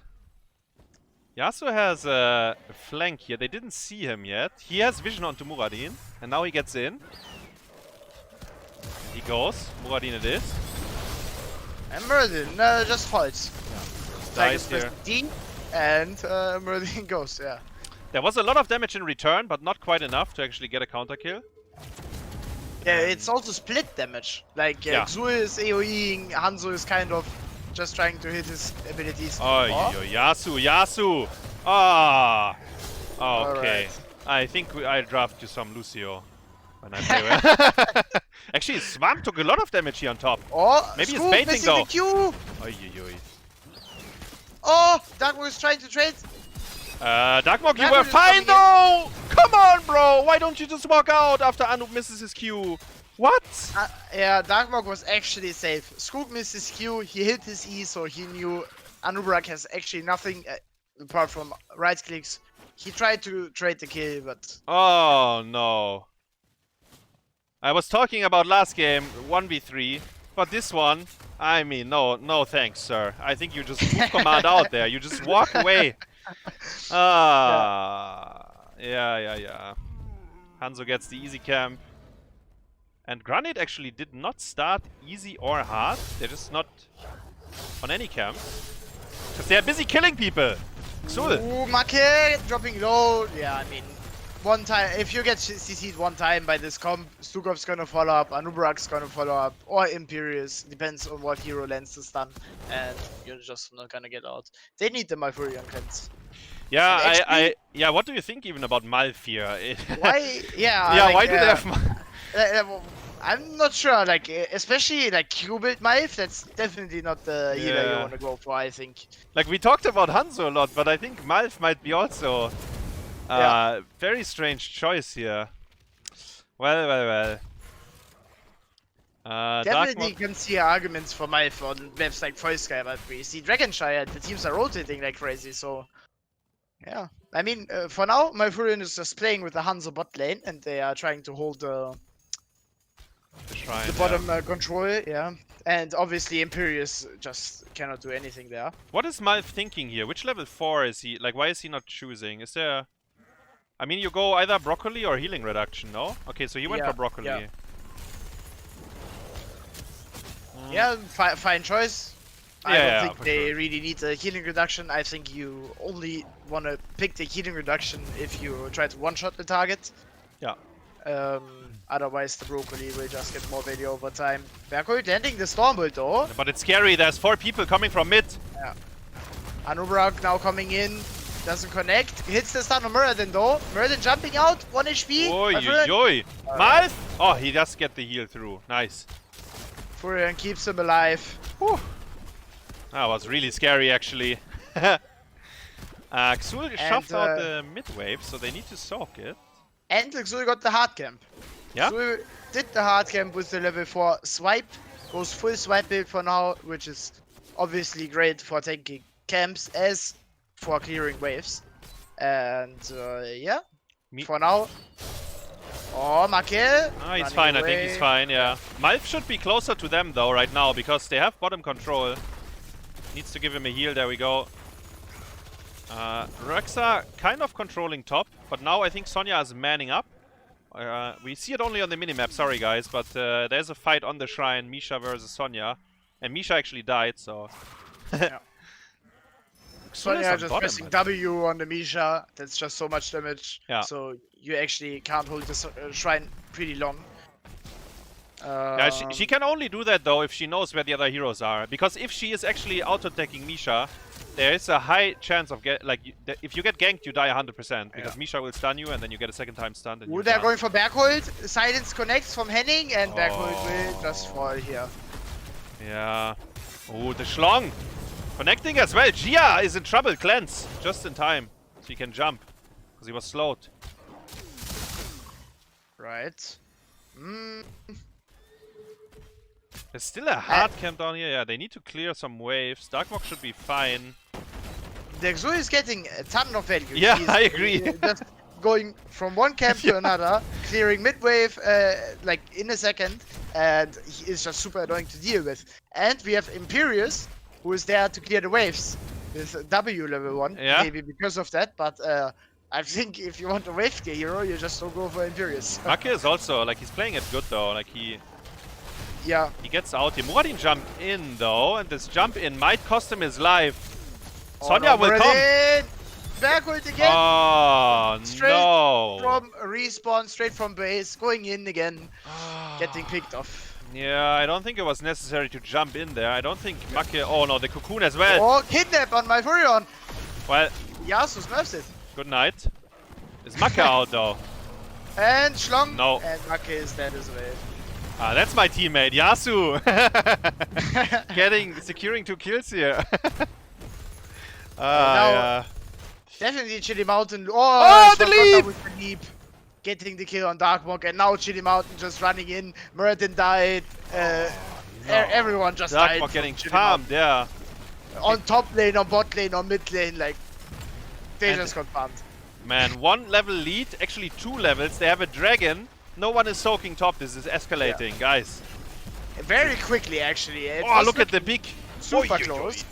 Yasu has a flank here. They didn't see him yet. He has vision onto Muradin, and now he gets in. He goes. Muradin it is. And Muradin just fights. Dies here. D, and Muradin goes, yeah. There was a lot of damage in return, but not quite enough to actually get a counter kill. Yeah, it's also split damage. Like, Xul is AoEing, Hanzo is kind of just trying to hit his abilities. Oh, Yasu! Ah! Okay. Right. I think I'll draft you some Lucio when I play well. Actually, Swamp took a lot of damage here on top. Oh, maybe he's Skogh baiting though. The Q. Oy. Oh, Darkmok is trying to trade. Darkmok, you were fine though! Come on, bro! Why don't you just walk out after Anub misses his Q? What? Yeah, Darkmok was actually safe. Skogh missed his Q, he hit his E, so he knew Anubarak has actually nothing apart from right clicks. He tried to trade the kill, but... Oh, no. I was talking about last game, 1v3. But this one, I mean, no thanks, sir. I think you just move command out there. You just walk away. Yeah. Hanzo gets the easy camp. And Granit actually did not start easy or hard. They're just not on any camp. Because they're busy killing people. Xul. Ooh, Makke dropping low. Yeah, I mean, one time, if you get CC'd one time by this comp, Skogh's gonna follow up, Anubarak's gonna follow up, or Imperious, depends on what hero lands the stun, and you're just not gonna get out. They need the Malfurion cleanse. Yeah, yeah, what do you think even about Malf here? Why? Yeah, yeah, like, why do they have I'm not sure, like, especially like Q-build Malf, that's definitely not the healer you want to go for, I think. Like, we talked about Hanzo a lot, but I think Malf might be also very strange choice here. Well. Definitely can see arguments for Malf on maps like Volsky, but we see Dragonshire, the teams are rotating like crazy, so... Yeah, I mean, for now, Malfurion is just playing with the Hanzo bot lane, and they are trying to hold the bottom control, yeah. And obviously Imperious just cannot do anything there. What is Malf thinking here? Which level 4 is he? Like, why is he not choosing? Is there... I mean, you go either Broccoli or Healing Reduction, no? Okay, so he went for Broccoli. Yeah, fine choice. I don't think they really need a healing reduction. I think you only want to pick the healing reduction if you try to one-shot the target. Yeah. Otherwise, the Broccoli will just get more value over time. Berghult landing the Stormbolt though. But it's scary. There's 4 people coming from mid. Yeah. Anubarak now coming in. Doesn't connect. Hits the stun on Muradin though. Muradin jumping out. 1 HP. Oi. Malf! Oh, he does get the heal through. Nice. Furion keeps him alive. Whew. That was really scary, actually. Xul shoved out the mid wave, so they need to soak it. And Xul got the hard camp. Yeah? Xul did the hard camp with the level 4 swipe. Goes full swipe build for now, which is obviously great for taking camps as for clearing waves. And yeah, for now. Oh, Makke. He's fine, I think he's fine, yeah. Malf should be closer to them though right now, because they have bottom control. Needs to give him a heal, there we go. Rexa kind of controlling top, but now I think Sonya is manning up. We see it only on the minimap, sorry guys, but there's a fight on the shrine, Misha versus Sonya. And Misha actually died, so... yeah. Sonya just pressing W on the Misha, that's just so much damage. Yeah. So you actually can't hold the shrine pretty long. Yeah, she can only do that though if she knows where the other heroes are. Because if she is actually auto-attacking Misha, there is a high chance of if you get ganked, you die 100%. Because Misha will stun you and then you get a second time stunned. And they're going for Berghult. Silence connects from Henning and Berghult will just fall here. Yeah. Oh, the Schlong! Connecting as well. Gia is in trouble. Cleanse. Just in time. So he can jump. Because he was slowed. Right. There's still a hard camp down here. Yeah, they need to clear some waves. Darkmok should be fine. The Xul is getting a ton of value. Yeah, I agree. Just going from one camp to another, clearing mid wave like in a second, and he is just super annoying to deal with. And we have Imperious, who is there to clear the waves with W level 1, maybe because of that, but I think if you want a wave gear hero, you just don't go for Imperious. Makke is also, like, he's playing it good though, like he gets out here. Muradin jumped in though, and this jump in might cost him his life. Sonya will come! Berghult again! Oh, straight from respawn, straight from base, going in again, getting picked off. Yeah, I don't think it was necessary to jump in there. I don't think Makke... Oh no, the cocoon as well! Oh, kidnap on Malfurion! Well... Yasu smurfs it. Good night. Is Makke out though? And Schlong. No. And Makke is dead as well. Ah, that's my teammate, Yasu! Securing 2 kills here. Yeah. Definitely Chili Mountain. Oh, the leap! With the leap! Getting the kill on Darkmok, and now Chili Mountain just running in. Muradin died. Everyone just died. Darkmok getting farmed, yeah. On top lane, on bot lane, on mid lane, like they just got farmed. Man, 1 level lead, actually 2 levels. They have a dragon. No one is soaking top. This is escalating, guys. very quickly actually. Oh, look at the big... super Oi, oi, oi. close.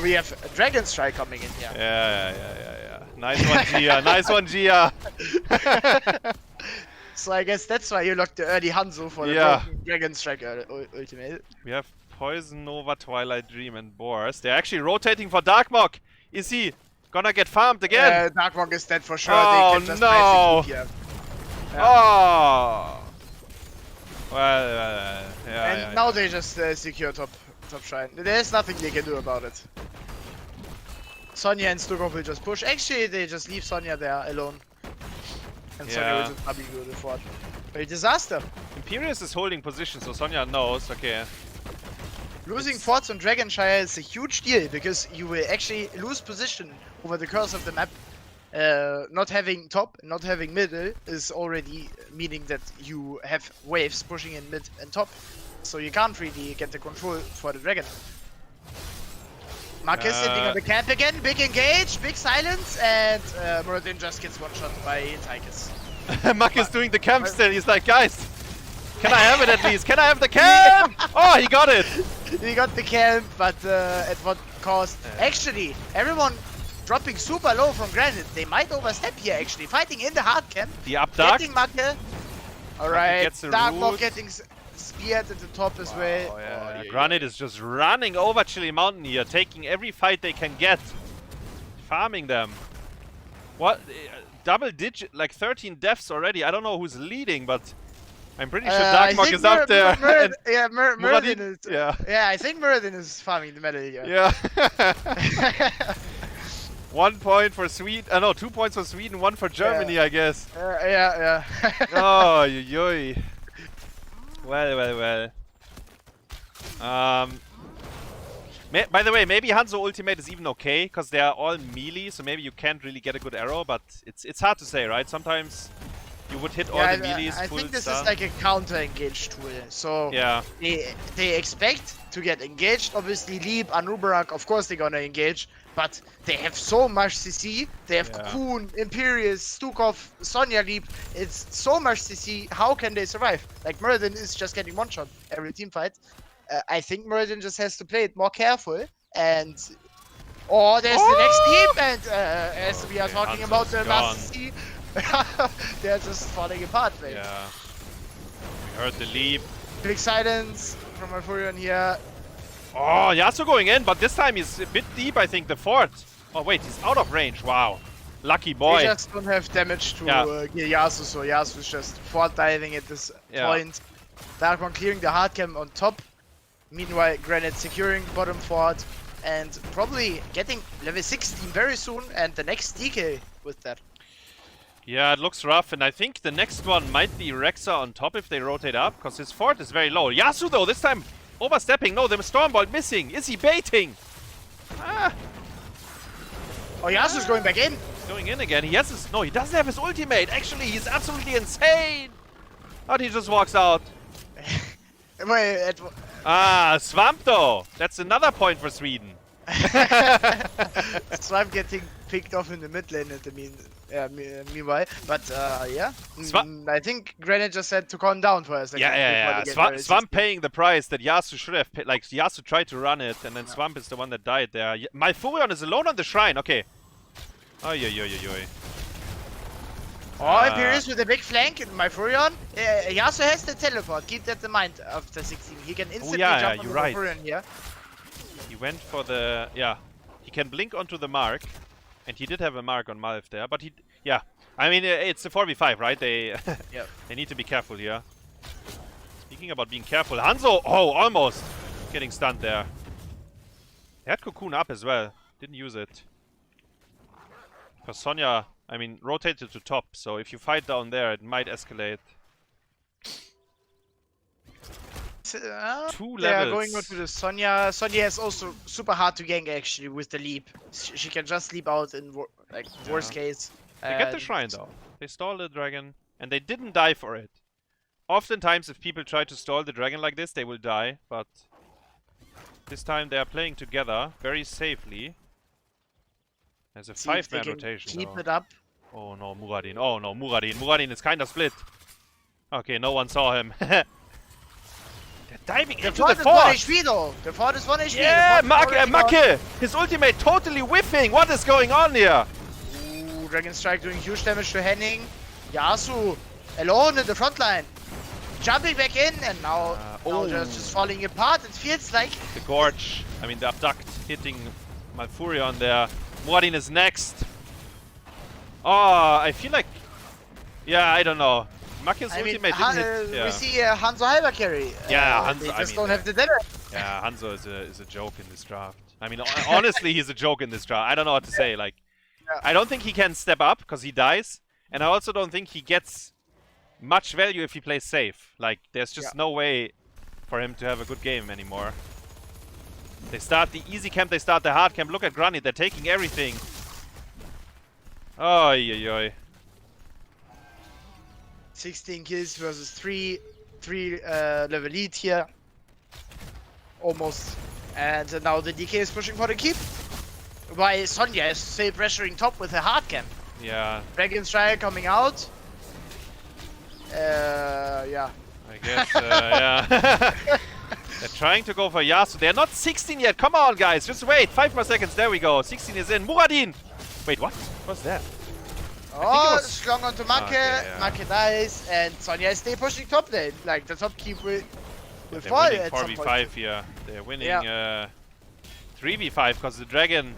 We have a Dragon Strike coming in here. Yeah. Nice one, Gia. Nice one, Gia. So I guess that's why you locked the early Hanzo for the broken Dragon Strike ultimate. We have Poison, Nova, Twilight Dream, and Boars. They're actually rotating for Darkmok. Is he gonna get farmed again? Darkmok is dead for sure. Oh, they can just no. here. Oh. Well, And now they just secure top shrine. There's nothing they can do about it. Sonya and Skogh will just push. Actually, they just leave Sonya there alone. And Sonya will just probably go to the fort. A disaster. Imperius is holding position, so Sonya knows. Okay. Losing forts on Dragonshire is a huge deal because you will actually lose position over the course of the map. Not having top, not having middle is already meaning that you have waves pushing in mid and top. So you can't really get the control for the dragon. Makke sitting on the camp again, big engage, big silence, and Muradin just gets one shot by Tychus. Makke is doing the camp still, he's like, guys, can I have it at least? Can I have the camp? Oh, he got it! He got the camp, but at what cost? Actually, everyone dropping super low from Granite. They might overstep here actually, fighting in the hard camp. The up dark. Getting Makke. Alright, Darkmok root. getting speared at the top as well. Yeah. Granite is just running over Chili Mountain here, taking every fight they can get. Farming them. What? Double digit, like 13 deaths already. I don't know who's leading, but I'm pretty sure Darkmok is up there. Muradin is. Yeah, I think Muradin is farming the medal here. Yeah. 1 point for Sweden. No, 2 points for Sweden, 1 for Germany, I guess. Yeah. Oh, yoy. Well. By the way, maybe Hanzo ultimate is even okay, because they are all melee, so maybe you can't really get a good arrow, but it's hard to say, right? Sometimes you would hit all the melees. I think this is like a counter-engage tool, so they expect to get engaged. Obviously, Leap, Anubarak, of course they're gonna engage, but they have so much CC. They have Cocoon, Imperius, Stukov, Sonya Leap. It's so much CC. How can they survive? Like Muradin is just getting one shot every team fight. I think Muradin just has to play it more careful. And there's the next team, and as we are talking about the last CC, they're just falling apart, mate. Yeah. We heard the leap. Big silence from Malfurion here. Oh, Yasu going in, but this time he's a bit deep, I think, the fort. Oh, wait, he's out of range. Wow. Lucky boy. They just don't have damage to Yasu, so Yasu's just fort diving at this point. Darkmok clearing the hard camp on top. Meanwhile, Granite securing bottom fort and probably getting level 16 very soon, and the next DK with that. Yeah, it looks rough, and I think the next one might be Rexa on top if they rotate up, because his fort is very low. Yasu, though, this time overstepping. No, the Stormbolt missing. Is he baiting? Ah. Oh, Yasu's going back in. He's going in again. He has his... No, he doesn't have his ultimate. Actually, he's absolutely insane. But he just walks out. Swamp, though. That's another point for Sweden. Swamp getting picked off in the mid lane at the meanwhile, but I think Granite just had to calm down for a second. Swamp paying the price that Yasu should have paid. Like, Yasu tried to run it, and then Swamp is the one that died there. Malfurion is alone on the shrine. Okay. Oh, Imperius with a big flank in Malfurion. Yasu has the teleport. Keep that in mind after 16. He can instantly jump on the Malfurion here. He went for the... Yeah. He can blink onto the mark. And he did have a mark on Malf there. But he... Yeah. I mean, it's a 4v5, right? They... They need to be careful here. Speaking about being careful. Hanzo! Oh, almost! Getting stunned there. They had Cocoon up as well. Didn't use it. Because Sonya... I mean, rotated to top, so if you fight down there, it might escalate. 2 levels. They are going on to the Sonya. Sonya is also super hard to gank actually with the leap. She can just leap out in worst case. They get the shrine though. They stall the dragon, and they didn't die for it. Oftentimes, if people try to stall the dragon like this, they will die, but this time they are playing together very safely. There's a 5-man rotation. Keep it up. Oh no, Muradin. Oh no, Muradin. Muradin is kind of split. Okay, no one saw him. They're diving The into fort the is 1 fort. HP though. The fort is 1 HP. Yeah, The fort is already gone. Makke! His ultimate totally whiffing! What is going on here? Ooh, Dragon Strike doing huge damage to Henning. Yasu alone in the front line. Jumping back in and now, just falling apart. It feels like The Gorge, I mean the Abduct hitting Malfurion there. Muradin is next. Oh, I feel like... Yeah, I don't know. Makke's ultimate didn't hit... Yeah, we see Hanzo Hyper carry. Yeah, Hanzo, They I just mean, don't have the damage. yeah, Hanzo is a joke in this draft. I mean, honestly, he's a joke in this draft. I don't know what to say. Like, I don't think he can step up because he dies. And I also don't think he gets much value if he plays safe. Like, there's just no way for him to have a good game anymore. They start the easy camp, they start the hard camp. Look at Granit, they're taking everything. Oh, oi. 16 kills versus 3 level lead here. Almost. And now the DK is pushing for the keep. While Sonya is still pressuring top with a hard camp. Yeah. Dragon Strike coming out. Yeah. I guess, yeah. They're trying to go for Yasu. They're not 16 yet. Come on, guys. Just wait. 5 more seconds. There we go. 16 is in. Muradin! Wait, what? What's that? Oh, strong onto Makke. Okay, yeah. Makke dies. And Sonya is still pushing top lane. Like, the top keep will They're fall winning at some 4v5 point. here. They're winning 3v5 because the Dragon...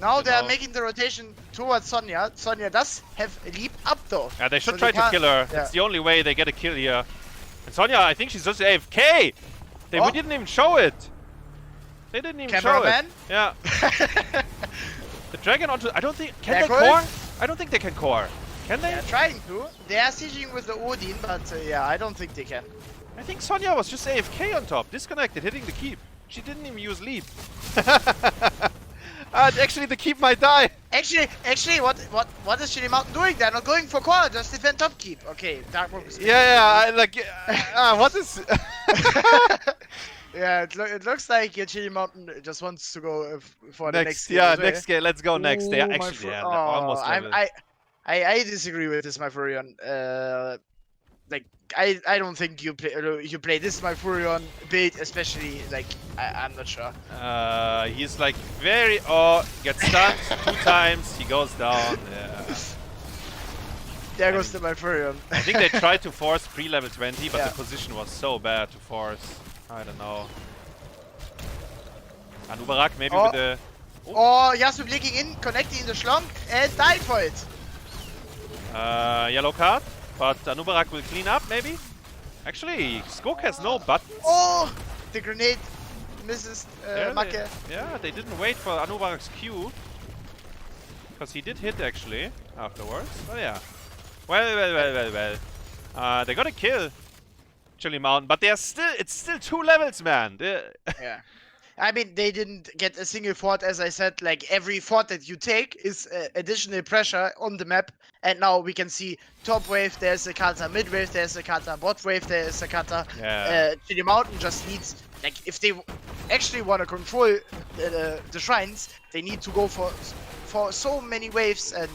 Now you they are know. making the rotation towards Sonya. Sonya does have a leap up though. Yeah, they should So try to can't- kill her. yeah. It's the only way they get a kill here. And Sonya, I think she's just AFK! We didn't even show it! They didn't even show it. Cameraman? Yeah. The Dragon onto... I don't think... Can they Berghult? core? I don't think they can core. Can they? They're trying to. They are sieging with the Odin, but yeah, I don't think they can. I think Sonya was just AFK on top. Disconnected, hitting the keep. She didn't even use leap. Actually, the keep might die. Actually, what is Chili Mountain doing? They're not going for core, just defend top keep. Okay, Darkmok is... Yeah, what is... Yeah, it looks like Chili Mountain just wants to go for the next game. Yeah, as well. next game. Let's go next. They are Ooh, actually almost level. I disagree with this, my Furion. Like I don't think you play this my Furion build, especially like I'm not sure. He's like very gets stunned 2 times. He goes down. Yeah. There goes the my Furion. I think they tried to force pre-level 20, but Yeah. the position was so bad to force. I don't know. Anubarak maybe with the... Oh, Yasu blinking in, connecting the schlong, and died for it. Yellow card, but Anubarak will clean up maybe? Actually, Skogh has no buttons. Oh, the grenade misses Yeah, Makke. they didn't wait for Anubarak's Q. Because he did hit actually, afterwards. Oh yeah. Well. They got a kill. Chili Mountain, but it's still 2 levels, man. Yeah. I mean, they didn't get a single fort, as I said. Like, every fort that you take is additional pressure on the map. And now we can see top wave, there's a kata, mid wave, there's a kata, bot wave, there's a kata. Yeah. Chili Mountain just needs, like, if they actually want to control the shrines, they need to go for so many waves, and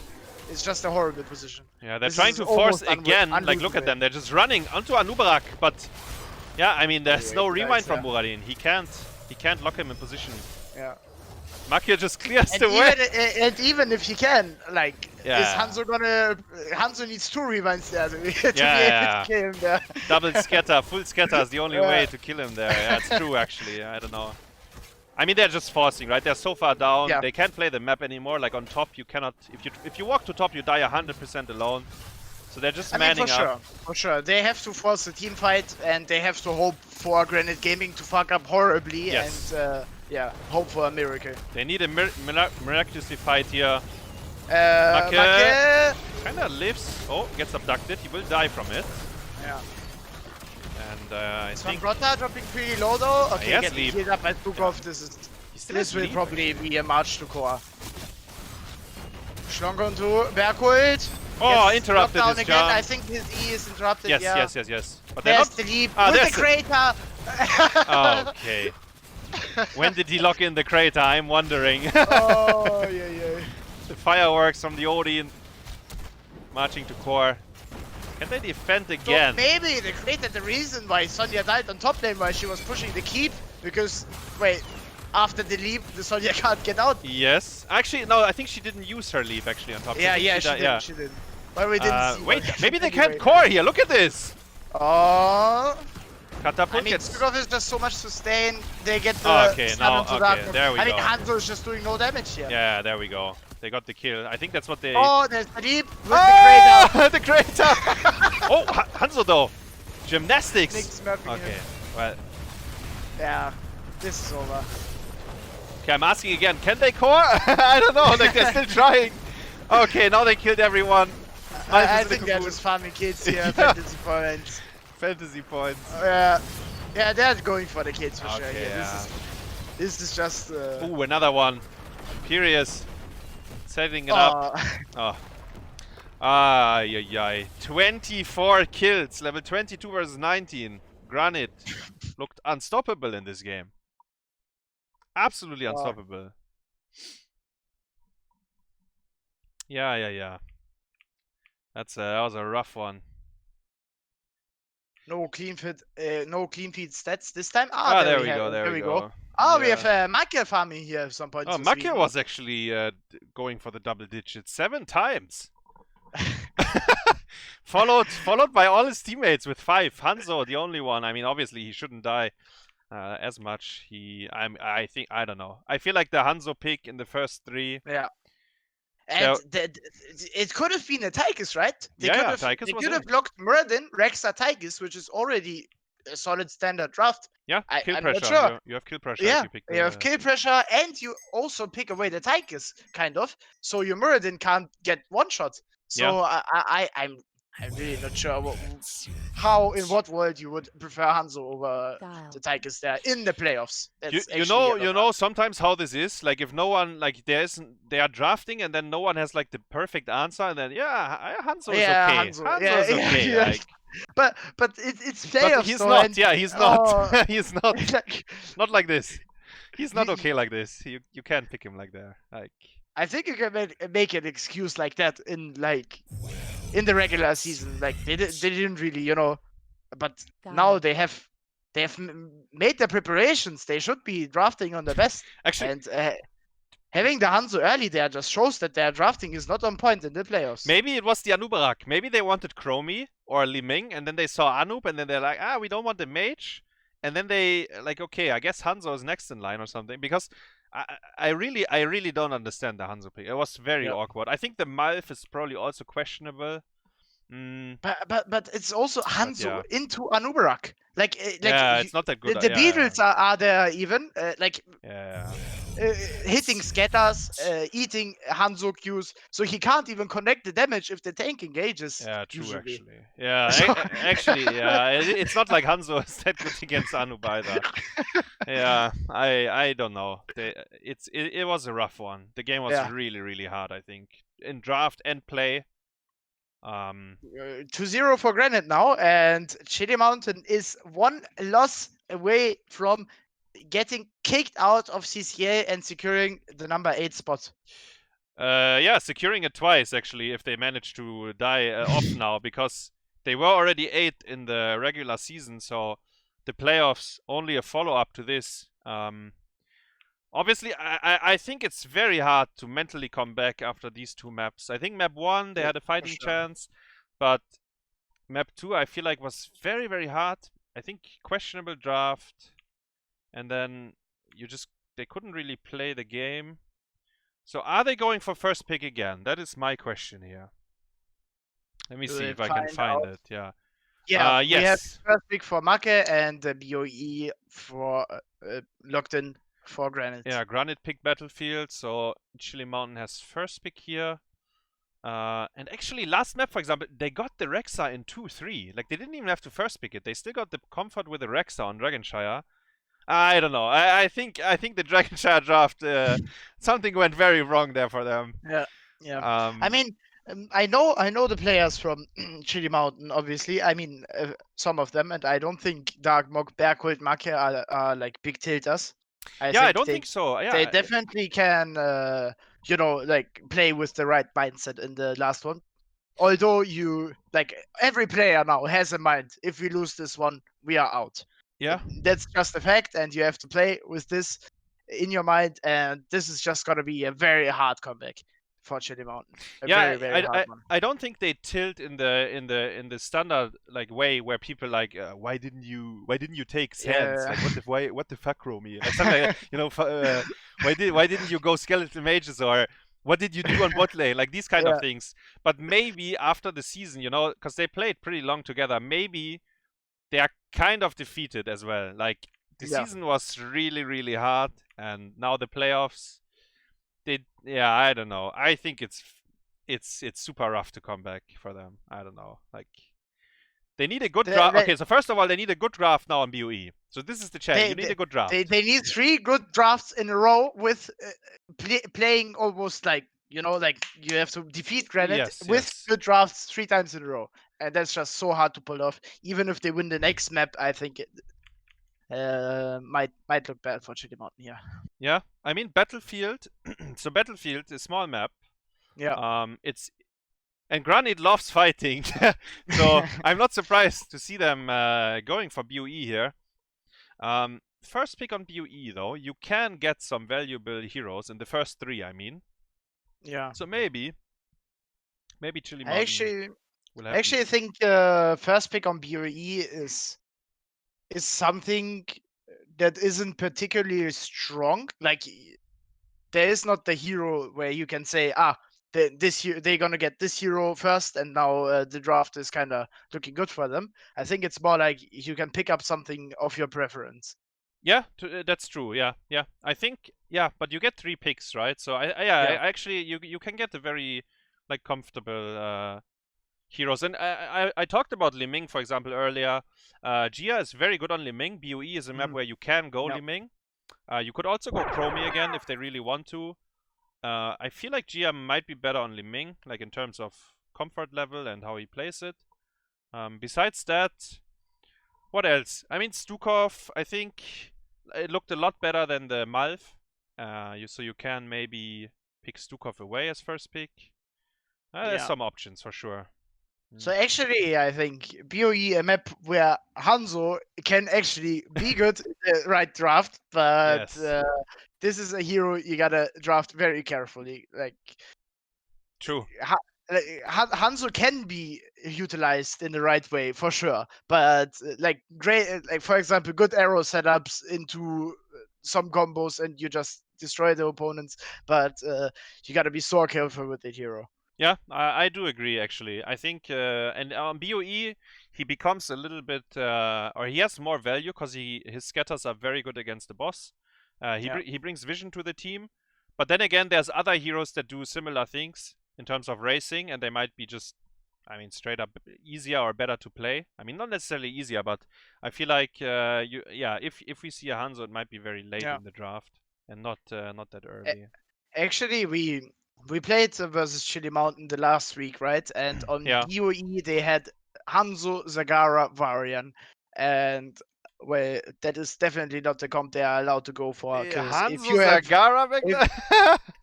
it's just a horrible position. Yeah, they're This trying is to force almost again. Like, look at them. They're just running onto Anubarak, but yeah, I mean, there's no rewind from Muradin. He can't lock him in position. Yeah. Makke just clears And the way. even if he can, like, Yeah. is Hanzo gonna... Hanzo needs 2 rewinds there to be able to kill him there. Double scatter, full scatter is the only way to kill him there. Yeah, it's true actually. I don't know. I mean, they're just forcing, right? They're so far down. Yeah. They can't play the map anymore. Like on top, you cannot. If you walk to top, you die 100% alone. So they're just manning up. For sure. They have to force the team fight, and they have to hope for GranitGaming to fuck up horribly, Yes. and yeah, hope for a miracle. They need a miraculously fight here. Makke. Kinda lives. Oh, gets abducted. He will die from it. Yeah. And I think Svampgrotta dropping pretty low though. Okay, has getting leap. healed up by Skogh. This will leap. probably be a march to core. Schlong onto Berghult. Oh, Gets interrupted knocked down his again. jump. I think his E is interrupted. Yes, yeah. yes. But they're There's not. the leap there's with the crater. Okay. When did he lock in the crater? I'm wondering. Oh, yeah. The fireworks from the Odin marching to core. Can they defend So again? maybe they created the reason why Sonya died on top lane, why she was pushing the keep, because, wait, after the leap, the Sonya can't get out. Yes. Actually, no, I think she didn't use her leap actually on top. Yeah, Didn't yeah, she, she did, she did. But we didn't see Wait, what maybe they anyway. can't core here. Look at this. Oh, Catapult I mean, gets... Skogh is just so much sustain. They get the Okay, stun now, onto okay, Darkmok. there we I mean, go. Hanzo is just doing no damage here. Yeah, there we go. They got the kill. I think that's what they... Oh, there's the leap with Oh, the crater! Oh, Hanzo though. the Gymnastics. Nick smurfing Okay, him. well... Yeah, this is over. Okay, I'm asking again, can they core? I don't know, like they're still trying. Okay, now they killed everyone. I think they're just farming kids here, fantasy points. Fantasy points. Yeah, they're going for the kids for sure. Okay, Yeah, yeah. This is just. Ooh, another one. Imperious. Setting it up. Oh. Ay. 24 kills. Level 22 versus 19. Granit looked unstoppable in this game. Absolutely unstoppable. Yeah. That was a rough one. No clean feed stats this time. There we go. Oh, we have Makke farming here at some point. Oh, Makke was actually going for the double digits 7 times. followed by all his teammates with 5. Hanzo, the only one. I mean, obviously he shouldn't die as much. I think, I don't know. I feel like the Hanzo pick in the first 3. Yeah. And it could have been a Tychus, right? They could have blocked Muradin, Rexa, Tychus, which is already a solid standard draft. Yeah, kill I'm pressure. not sure. You have kill pressure. Yeah, if you pick you have kill pressure, and you also pick away the Tychus, kind of. So your Muradin can't get one shot. So I'm really not sure in what world you would prefer Hanzo over the Tychus there in the playoffs. You know sometimes how this is. Like if no one they are drafting and then no one has like the perfect answer and then Hanzo is okay. Hanzo is okay. Yeah. Like, but it's playoffs. But he's not. He's not. He's not. Like, not like this. He's not okay like this. You can't pick him like that. Like I think you can make an excuse like that in the regular season. Like they didn't really, but now they have made their preparations. They should be drafting on the best. Actually, and having the Hanzo early there just shows that their drafting is not on point in the playoffs. Maybe it was the Anubarak. Maybe they wanted Chromie or Li Ming, and then they saw Anub, and then they're like, we don't want the mage. And then they like, okay, I guess Hanzo is next in line or something. Because I really don't understand the Hanzo pick. It was very awkward. I think the Malf is probably also questionable. But it's also Hanzo into Anubarak. It's not that good. The Beatles are there even. Hitting scatters, eating Hanzo Qs, so he can't even connect the damage if the tank engages. Yeah, true, usually. actually. Yeah, it's not like Hanzo is that good against Anub either. Yeah, I don't know. It was a rough one. The game was really hard, I think, in draft and play. 2-0 for Granite now, and Chili Mountain is 1 loss away from getting kicked out of CCL and securing the number 8 spot. Securing it twice actually if they manage to die off now, because they were already 8 in the regular season, so the playoffs only a follow-up to this. Obviously, I think it's very hard to mentally come back after these 2 maps. I think map 1, they had a fighting chance, but map 2, I feel like was very hard. I think questionable draft, and then they couldn't really play the game. So are they going for first pick again? That is my question here. Let me see if I can find it. Yeah. Yeah, yes. We have first pick for Makke and the BOE for locked in for Granite. Yeah, Granite picked Battlefield, so Chili Mountain has first pick here. And actually, last map, for example, they got the Rexa in 2-3. Like, they didn't even have to first pick it. They still got the comfort with the Rexa on Dragonshire. I don't know. I think the Dragonshire draft, something went very wrong there for them. Yeah. I mean, I know the players from Chili Mountain, obviously. I mean, some of them, and I don't think Darkmok, Berghult, Makke are like big tilters. I don't think so. Yeah, they definitely can, play with the right mindset in the last one. Although every player now has in mind, if we lose this one, we are out. Yeah. That's just a fact, and you have to play with this in your mind. And this is just gonna be a very hard comeback for Chili Mountain. Very, very hard one. I don't think they tilt in the standard like way where people like why didn't you take Sands? Like what the fuck, Romy? Like something like that, you know, why didn't you go Skeleton Mages, or what did you do on bot lane? Like these kind of things. But maybe after the season, you know, because they played pretty long together, maybe they are kind of defeated as well. Like the season was really, really hard, and now the playoffs. I don't know. I think it's super rough to come back for them. I don't know. Like they need a good draft. Okay, so first of all, they need a good draft now on BOE. So this is the chance. You need a good draft. They need 3 good drafts in a row with playing almost like, you know, like you have to defeat Granite with good drafts 3 times in a row. And that's just so hard to pull off. Even if they win the next map, I think it might look bad for Chili Mountain here. Yeah, I mean Battlefield. So Battlefield is a small map. Yeah. And Granite loves fighting, so I'm not surprised to see them going for BOE here. First pick on BOE though, you can get some valuable heroes in the first 3. I mean. Yeah. So maybe Chili Mountain. I actually think first pick on BOE is something that isn't particularly strong. Like there is not the hero where you can say, they're gonna get this hero first, and now the draft is kind of looking good for them. I think it's more like you can pick up something of your preference. Yeah, that's true. Yeah. I think but you get 3 picks, right? So I actually you can get a very like comfortable heroes. And I talked about Liming, for example, earlier. Gia is very good on Liming. BOE is a map where you can go Liming. You could also go Chromie again if they really want to. I feel like Gia might be better on Liming, like in terms of comfort level and how he plays it. Besides that, what else? I mean, Skogh, I think it looked a lot better than the Malv. So you can maybe pick Skogh away as first pick. There's some options for sure. So actually, I think BOE, a map where Hanzo can actually be good in the right draft, but this is a hero you gotta draft very carefully. Like, true. Hanzo can be utilized in the right way for sure, but like for example, good arrow setups into some combos and you just destroy the opponents. But you gotta be so careful with the hero. Yeah, I do agree, actually. I think, and on BOE, he becomes a little bit, or he has more value because his scatters are very good against the boss. He brings vision to the team. But then again, there's other heroes that do similar things in terms of racing, and they might be just, I mean, straight up easier or better to play. I mean, not necessarily easier, but I feel like, if we see a Hanzo, it might be very late in the draft and not that early. Actually, we played versus Chili Mountain the last week, right? And on BOE, they had Hanzo, Zagara, Varian. And, well, that is definitely not the comp they are allowed to go for. Hanzo, Zagara back there?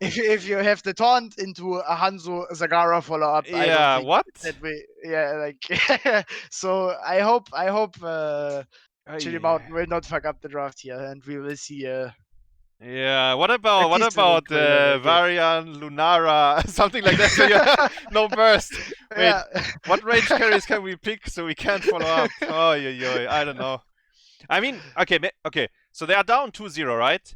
If you have the taunt into a Hanzo, Zagara follow-up, I don't think what? So I hope Chili Mountain will not fuck up the draft here, and we will see what about Varian, Lunara, something like that? So no burst. Wait, what range carries can we pick so we can't follow up? Oh, I don't know. I mean, okay. So they are down 2-0, right?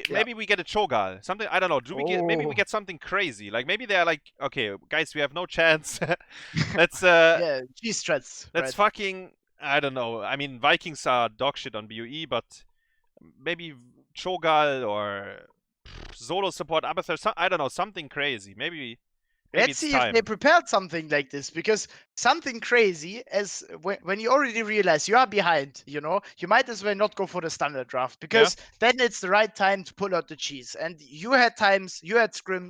Maybe we get a Cho'Gall, something, I don't know. Maybe we get something crazy. Like maybe they're like, okay, guys, we have no chance. Let's G-strats. Let's fucking, I don't know. I mean, Vikings are dog shit on BOE, but maybe Cho'Gall or solo support Abathur, I don't know, something crazy. Maybe Let's see if they prepared something like this, because something crazy, as when you already realize you are behind, you might as well not go for the standard draft, because then it's the right time to pull out the cheese. And you had scrims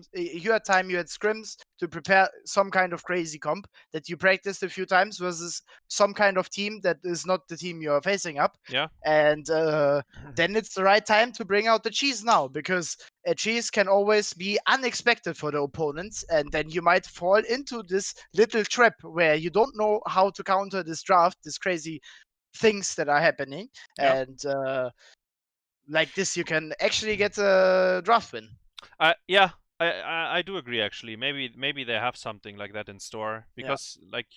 to prepare some kind of crazy comp that you practiced a few times versus some kind of team that is not the team you are facing up. Yeah. And then it's the right time to bring out the cheese now, because cheese can always be unexpected for the opponents, and then you might fall into this little trap where you don't know how to counter this draft, these crazy things that are happening, and like this, you can actually get a draft win. Yeah, I do agree actually. Maybe they have something like that in store because like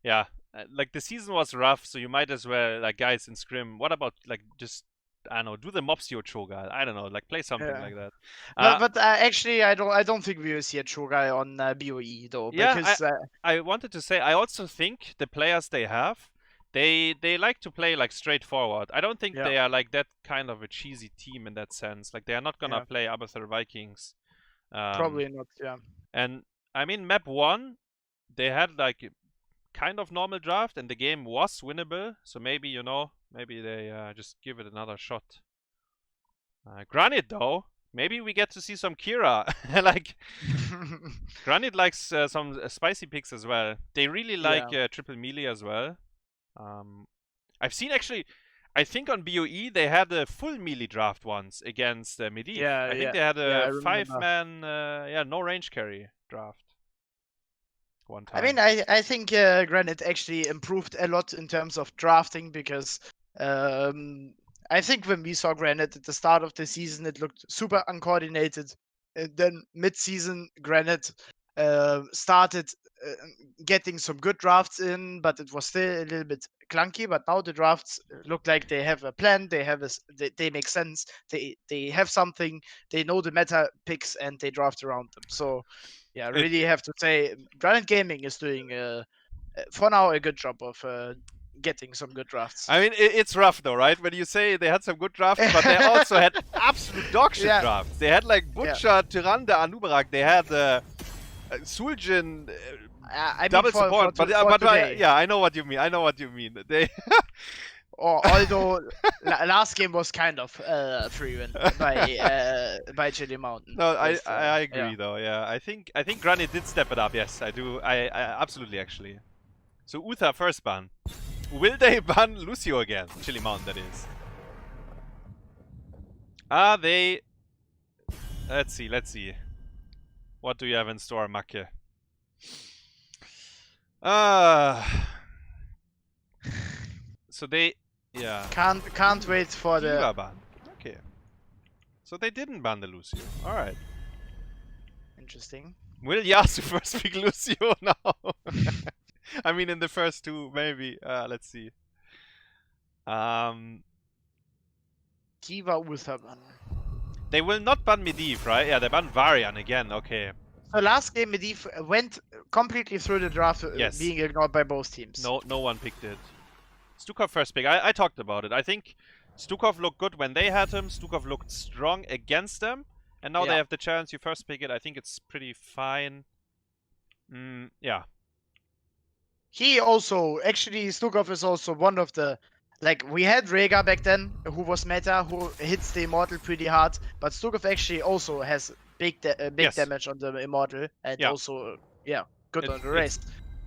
yeah, like the season was rough, so you might as well, like, guys in scrim, what about like just, I don't know, do the Mobsio Cho'Gath, I don't know, like play something like that. But actually, I don't think we will see a Cho'Gath on BOE though, because I wanted to say, I also think the players they have, they like to play like straightforward. I don't think they are like that kind of a cheesy team in that sense. Like they are not gonna play Abathur Vikings. Probably not. Yeah. And I mean, map 1, they had like kind of normal draft, and the game was winnable. So maybe, you know, maybe they just give it another shot. Granit though, maybe we get to see some Kira. Like Granit likes some spicy picks as well. They really like triple melee as well. I've seen actually, I think on BOE they had a full melee draft once against Medivh. I think they had a 5-man no range carry draft one time. I mean, I think Granit actually improved a lot in terms of drafting, because I think when we saw Granit at the start of the season, it looked super uncoordinated. And then mid-season, Granit started getting some good drafts in, but it was still a little bit clunky. But now the drafts look like they have a plan. They have they make sense. They have something. They know the meta picks and they draft around them. So yeah, I really have to say, GranitGaming is doing for now a good job of getting some good drafts. I mean, it's rough though, right? When you say they had some good drafts, but they also had absolute dogshit drafts. They had like Butcher, Tyrande, Anubarak. They had Suljin, double support. But yeah, I know what you mean. They although last game was kind of free win by Chili Mountain. No, I agree though. Yeah, I think Granit did step it up. Yes, I do. I absolutely actually. So Uther first ban. Will they ban Lucio again? Chili Mountain, that is. Are they? Let's see. What do you have in store, Makke? So they, can't wait for the ban. Okay. So they didn't ban the Lucio. All right. Interesting. Will Yasu first pick Lucio now? I mean, in the first two, maybe. Let's see. Kiva Uther ban. They will not ban Medivh, right? Yeah, they ban Varian again. Okay. So last game, Medivh went completely through the draft, being ignored by both teams. No one picked it. Stukov first pick. I talked about it. I think Stukov looked good when they had him. Stukov looked strong against them. And now they have the chance. You first pick it. I think it's pretty fine. Yeah. He also, actually, Stukov is also one of the, like, we had Rhaegar back then, who was meta, who hits the Immortal pretty hard, but Stukov actually also has big damage on the Immortal, and also, good on the race.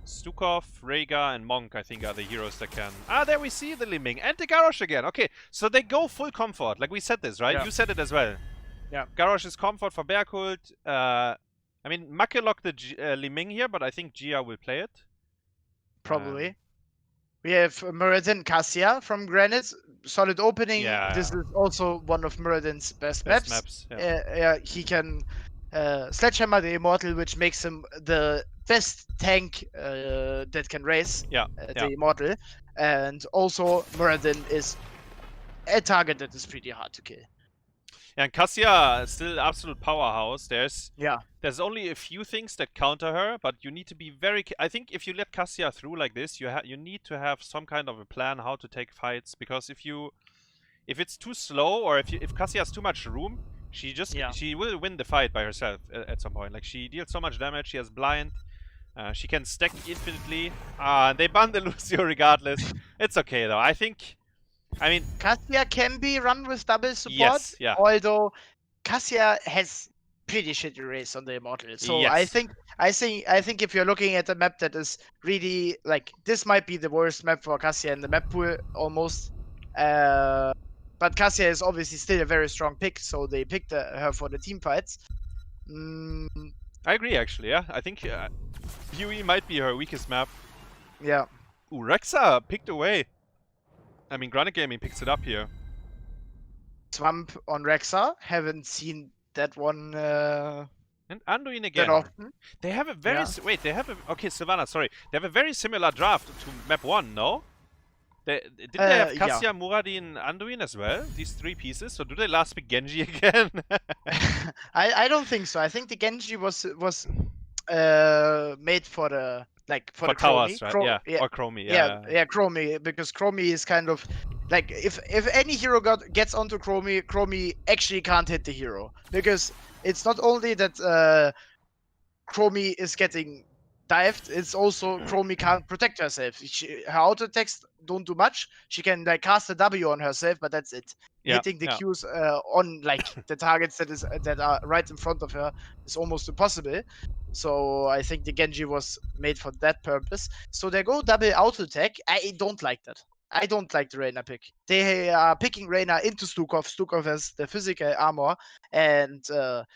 Stukov, Rhaegar, and Monk, I think, are the heroes that can... there we see the Liming, and the Garrosh again. Okay, so they go full comfort, like we said this, right? You said it as well. Yeah. Garrosh is comfort for Berghult. I mean, Makke locked the Liming here, but I think Gia will play it. Probably. We have Muradin Cassia from Granit. Solid opening. This is also one of Muradin's best maps. He can Sledgehammer the Immortal, which makes him the best tank that can race the Immortal. And also, Muradin is a target that is pretty hard to kill. And Cassia is still absolute powerhouse. There's only a few things that counter her, but you need to be very... I think if you let Cassia through like this, you need to have some kind of a plan how to take fights, because if it's too slow, or if Cassia has too much room, she will win the fight by herself at some point. Like, she deals so much damage, she has blind, she can stack infinitely. They ban the Lucio regardless. It's okay though. I mean, Cassia can be run with double support, although Cassia has pretty shitty race on the Immortal. So I think if you're looking at a map that is really, like, this might be the worst map for Cassia in the map pool almost. But Cassia is obviously still a very strong pick, so they picked her for the team fights. I agree, actually. Yeah, I think UE might be her weakest map. Yeah. Ooh, Rexa picked away. I mean, GranitGaming picks it up here. Swamp on Rexa. Haven't seen that one And Anduin that again. often. They have a very... Wait, they have a... Okay, Savannah, sorry. They have a very similar draft to map 1, no? Didn't they have Cassia, Muradin, Anduin as well? These 3 pieces? So do they last pick Genji again? I don't think so. I think the Genji was made for the for the towers, Chromie. right? Yeah, or Chromie. Yeah, Chromie, because Chromie is kind of like if any hero gets onto Chromie, Chromie actually can't hit the hero, because it's not only that Chromie is getting dived, it's also Chromie can't protect herself. Her auto attacks don't do much. She can like cast a W on herself, but that's it. Hitting the Qs on like the targets that are right in front of her is almost impossible. So I think the Genji was made for that purpose. So they go double auto attack. I don't like that. I don't like the Reyna pick. They are picking Reyna into Skogh. Skogh has the physical armor, and well,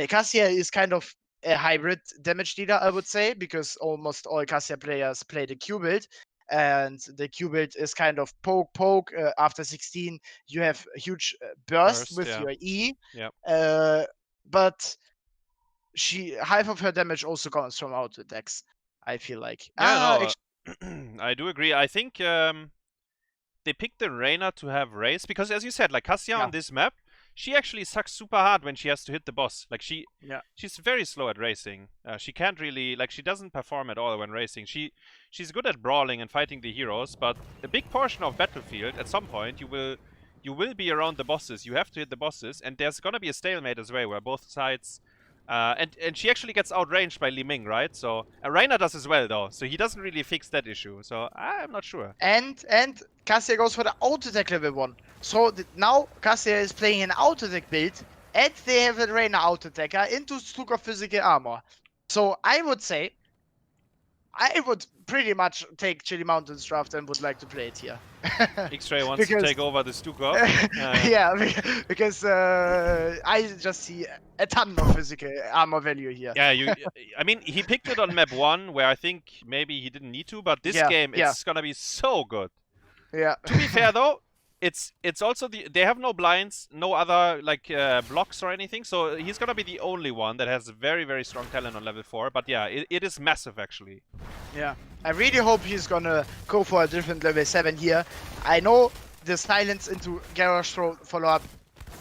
Cassia is kind of a hybrid damage dealer, I would say, because almost all Cassia players play the Q build, and the Q build is kind of poke. After 16, you have a huge burst with your E. But half of her damage also comes from auto attacks, I feel like. Yeah, I do agree. I think they picked the Reyna to have race because, as you said, like Cassia on this map, she actually sucks super hard when she has to hit the boss. Like she's very slow at racing. She can't really, like, she doesn't perform at all when racing. She's good at brawling and fighting the heroes, but a big portion of Battlefield, at some point, you will be around the bosses. You have to hit the bosses, and there's gonna be a stalemate as well, where both sides. And she actually gets outranged by Li Ming, right? So Reyna does as well, though. So he doesn't really fix that issue. So I'm not sure. And Cassia goes for the auto attack level 1. So now Cassia is playing an auto attack build, and they have a Reyna auto attacker into Skogh physical armor. So I would say I would pretty much take Chili Mountains draft and would like to play it here. XRAYY wants to take over the Skogh. Yeah, because I just see a ton of physical armor value here. Yeah, I mean, he picked it on map 1, where I think maybe he didn't need to, but this game, it's gonna be so good. Yeah. To be fair, though, it's also they have no blinds, no other like blocks or anything, so he's gonna be the only one that has very, very strong talent on level 4. But yeah, it is massive actually. Yeah, I really hope he's gonna go for a different level 7 here. I know the silence into Garrosh throw follow-up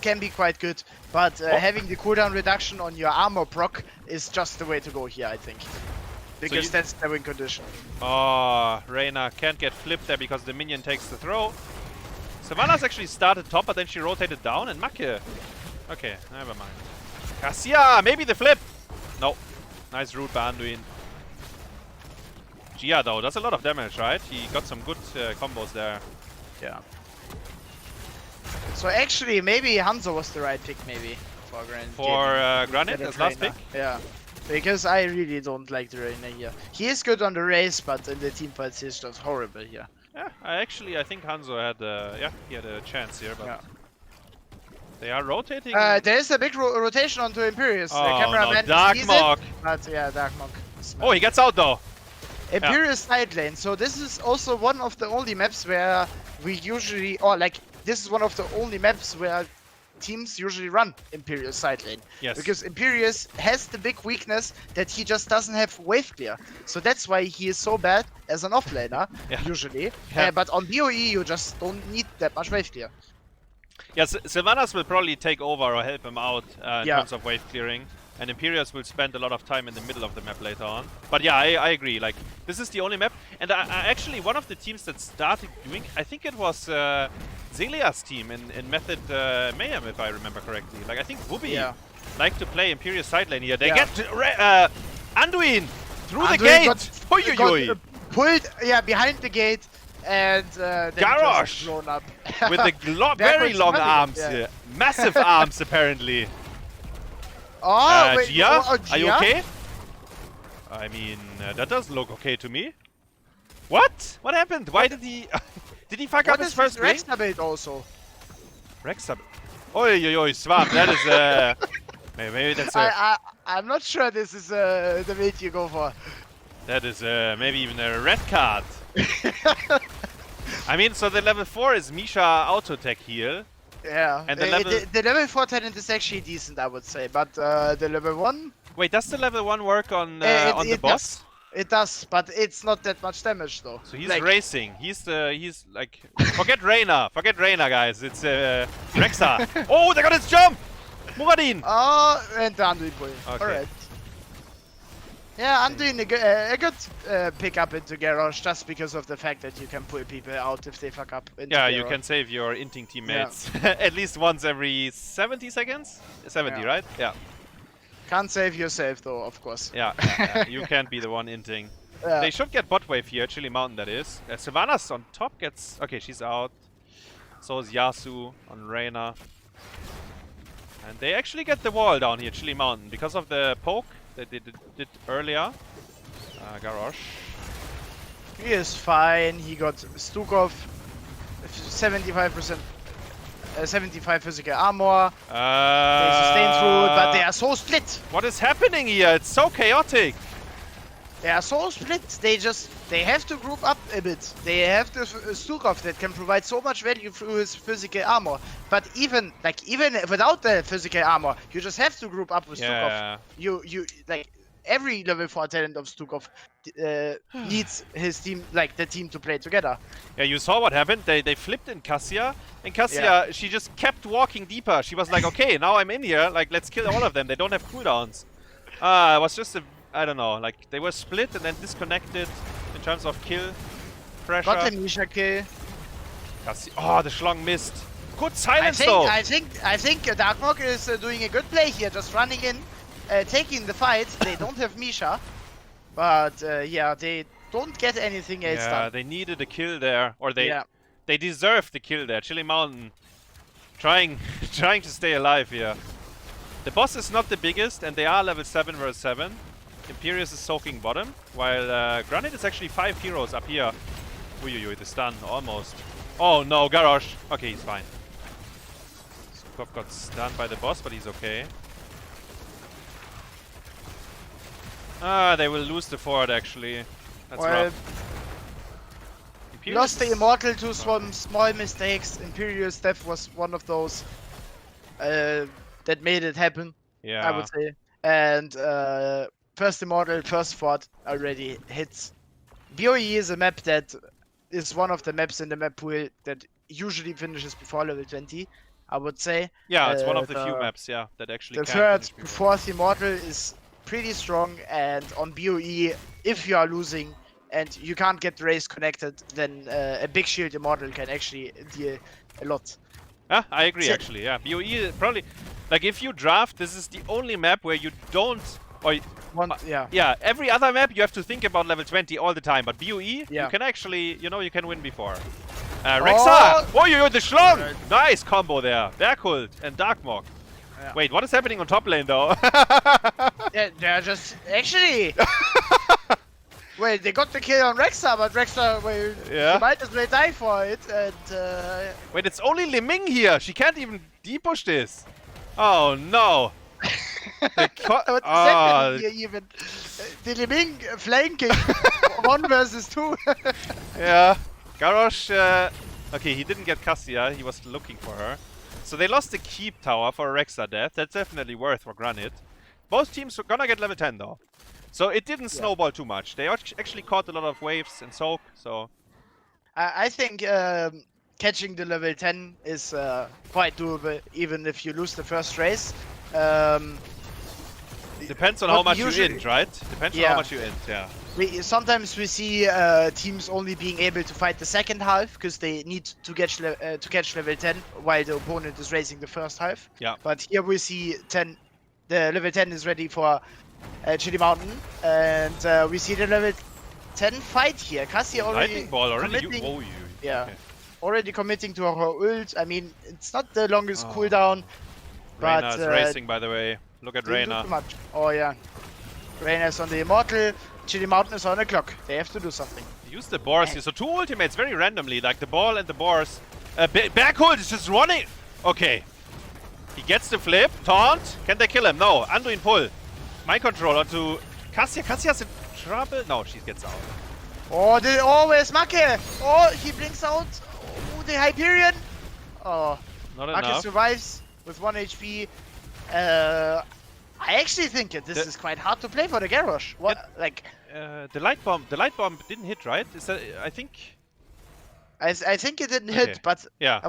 can be quite good, but having the cooldown reduction on your armor proc is just the way to go here, I think. Because that's the win condition. Oh, Reyna can't get flipped there because the minion takes the throw. Savannah's actually started top, but then she rotated down, and Makke. Okay, never mind. Cassia, maybe the flip. No. Nice root by Anduin. Gia, though, does a lot of damage, right? He got some good combos there. Yeah. So actually, maybe Hanzo was the right pick, maybe, for Granit. For Granit as last pick? Yeah. Because I really don't like the Reyna here. He is good on the race, but in the team fights he's just horrible here. Yeah, I think Hanzo had he had a chance here, but they are rotating. There is a big rotation onto Imperius. Oh, the cameraman no, Darkmok. But yeah, Darkmok. Oh, he gets out though. Imperius side lane. So this is also one of the only maps where we usually, or like this is one of the only maps where teams usually run Imperius side lane. Yes. Because Imperius has the big weakness that he just doesn't have wave clear. So that's why he is so bad as an offlaner, usually. But on BOE you just don't need that much wave clear. Yes, Sylvanas will probably take over or help him out in terms of wave clearing. And Imperius will spend a lot of time in the middle of the map later on. But yeah, I agree. Like, this is the only map. And actually, one of the teams that started doing, I think it was Zelia's team in Method Mayhem, if I remember correctly. Like, I think Wubi liked to play Imperius side lane here. They get Anduin through the gate! Got pulled behind the gate, and then Garrosh blown up. with the very long arms here. Massive arms, apparently. Oh, wait, Gia? Are you okay? I mean, that doesn't look okay to me. What? What happened? Why did he... did he fuck up his first ring? Build also? Rexa. Oi, Swamp. That is maybe that's a. I'm not sure this is the build you go for. That is maybe even a red card. I mean, so the level 4 is Misha auto tech heal. Yeah. And the level 4 talent is actually decent, I would say, but the level 1. Wait, does the level 1 work on the boss? Does. It does, but it's not that much damage though. So he's racing. He's like forget Reyna, guys. It's Rexa. Oh, they got his jump. Muradin. Oh, and the Anduin pull. Okay. Alright. Yeah, I'm doing a good pickup into Garrosh just because of the fact that you can pull people out if they fuck up. Into Yeah, you Garrosh. can save your inting teammates at least once every 70 seconds. 70, right? Yeah. Can't save yourself though, of course. Yeah. You can't be the one inting. They should get bot wave here, Chili Mountain that is. Sylvanas on top gets... Okay, she's out. So is Yasu on Reyna. And they actually get the wall down here, Chili Mountain, because of the poke that they did earlier. Garrosh. He is fine. He got Skogh 75%. 75 physical armor. They sustain through, but they are so split. What is happening here? It's so chaotic. They are so split. They have to group up a bit. They have the Skogh that can provide so much value through his physical armor. But even without the physical armor, you just have to group up with Skogh. You every level 4 talent of Skogh needs his team, the team to play together. Yeah, you saw what happened. They flipped in Cassia, and Cassia she just kept walking deeper. She was like, okay, now I'm in here. Like, let's kill all of them. They don't have cooldowns. It was just I don't know. Like they were split and then disconnected in terms of kill pressure. Got the Misha kill. Cassia. Oh, the Schlong missed. Good silence though. I think Darkmok is doing a good play here, just running in. Taking the fight. They don't have Misha, but yeah, they don't get anything else done. Yeah, they needed a kill there, or they deserved the kill there. Chili Mountain trying to stay alive here. The boss is not the biggest, and they are level 7 versus 7. Imperius is soaking bottom, while Granite is actually 5 heroes up here. Uy, the stun almost. Oh no, Garrosh. Okay, he's fine. Skogh got stunned by the boss, but he's okay. They will lose the fort actually. That's rough. Lost the Immortal to some small mistakes. Imperial's death was one of those that made it happen. Yeah. I would say. And first Immortal, first fort already hits. BOE is a map that is one of the maps in the map pool that usually finishes before level 20. I would say. Yeah, it's one of the few maps, that actually. The third, fourth Immortal is pretty strong, and on BOE, if you are losing and you can't get the race connected, then a big shield Immortal can actually deal a lot. Yeah, I agree actually. Yeah, BOE probably, like if you draft, this is the only map where you don't, or yeah, every other map you have to think about level 20 all the time, but BOE you can actually, you can win before. Rexa! Oh, the Schlong! Nice combo there. Berghult and Darkmok. Yeah. Wait, what is happening on top lane though? They're just actually. Well, they got the kill on Rexa, but Rexa, she might as well die for it. And wait, it's only Liming here. She can't even depush this. Oh no! What's happening here even? The Liming flanking 1 versus 2. Yeah, Garrosh. Okay, he didn't get Cassia. He was looking for her. So they lost the keep tower for Rexa death. That's definitely worth for Granite. Both teams are gonna get level 10 though. So it didn't snowball too much. They actually caught a lot of waves and soak, so... I think catching the level 10 is quite doable, even if you lose the first race. Depends on how much you int, right? Depends on how much you int, yeah. Sometimes we see teams only being able to fight the second half because they need to catch level 10 while the opponent is racing the first half. Yeah. But here we see the level 10 is ready for Chili Mountain, and we see the level 10 fight here. Cassie already committing. Already committing to her ult. I mean, it's not the longest cooldown, but Reyna's racing, by the way. Look at Reyna. Oh yeah, Reyna's on the Immortal. Chili Mountain is on the clock. They have to do something. Use the boars here. So 2 ultimates very randomly, like the ball and the boars. Berghult is just running. Okay. He gets the flip. Taunt. Can they kill him? No. Anduin pull. Mind control onto Cassia. Cassia's in trouble. No, she gets out. Oh, where's Makke? Oh, he blinks out. Oh, the Hyperion. Oh, Not Makke enough. survives with 1 HP. I actually think this is quite hard to play for the Garrosh. What, like? The light bomb didn't hit, right? Is that? I think. I think it didn't Okay. hit, but Yeah.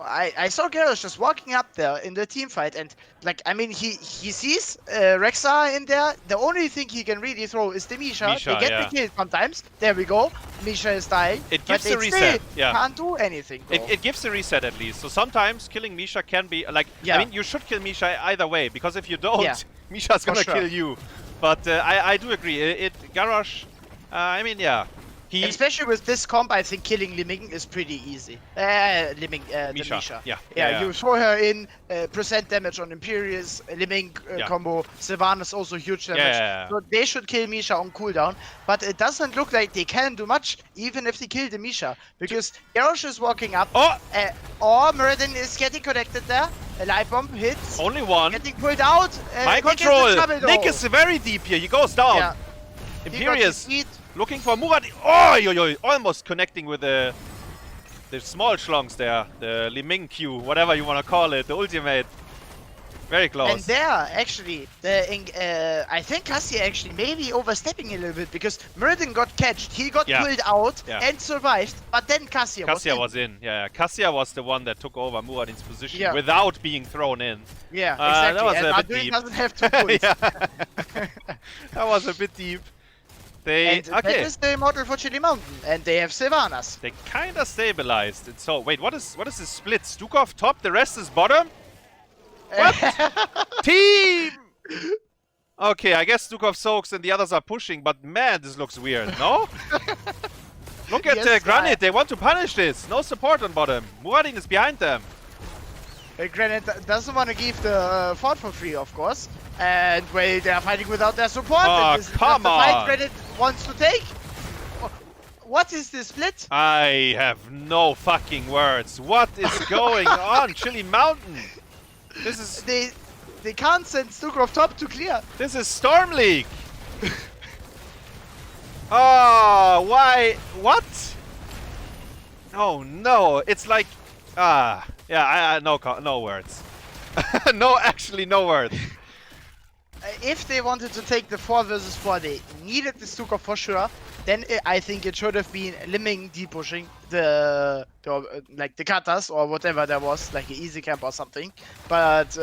I saw Garrosh just walking up there in the team fight, and like, I mean, he sees Rexxar in there. The only thing he can really throw is the Misha. Misha, they get yeah. the kill sometimes. There we go. Misha is dying. It gives but a they reset, still yeah. can't do anything. It gives a reset at least. So sometimes killing Misha can be like. Yeah. I mean, you should kill Misha either way, because if you don't, Yeah. Misha's For gonna sure. kill you. But I do agree. Garrosh. I mean, yeah. He Especially with this comp, I think killing Liming is pretty easy. Liming, the Misha. Misha. Yeah. You throw her in, percent damage on Imperius, Liming Yeah. combo, Sylvanas also huge damage. Yeah. So they should kill Misha on cooldown, but it doesn't look like they can do much, even if they kill the Misha, because Garrosh is walking up, Oh! or Muradin is getting connected there, a light bomb hits, Only one. getting pulled out, Mind Nick is in control. trouble, though. Nick is very deep here. He goes down. Yeah. He got Imperius defeat. looking for Muradin. Oh, yo, almost connecting with the small schlongs there. The Liming Q, whatever you want to call it. The ultimate. Very close. And there, actually, I think Cassia actually maybe overstepping a little bit, because Muradin got catched, he got Yeah. pulled out Yeah. and survived, but then Cassia was in. Yeah. Cassia was the one that took over Muradin's position Yeah. without being thrown in. Yeah, that exactly. was And a bit Anduin deep. doesn't have 2 points. Yeah. That was a bit deep. They And that is the immortal for Chili Mountain, and they have Sylvanas. They kind of stabilized. And so wait, what is this split? Skogh top, the rest is bottom. What? Team! Okay, I guess Skogh soaks and the others are pushing, but man, this looks weird, no? Look at Yes, Granit, they want to punish this. No support on bottom. Muradin is behind them. Granit doesn't want to give the fort for free, of course. And well, they are fighting without their support. Oh, and this is come not the fight on. Granit wants to take. What is this split? I have no fucking words. What is going on? Chili Mountain. This is They can't send Skogh top to clear. Storm League. Oh, why? What? Oh no! It's like, yeah. No words. No, actually, no words. If they wanted to take the 4 versus 4, they needed the Skogh for sure. Then I think it should have been Liming depushing the like the katas or whatever there was, like an easy camp or something. But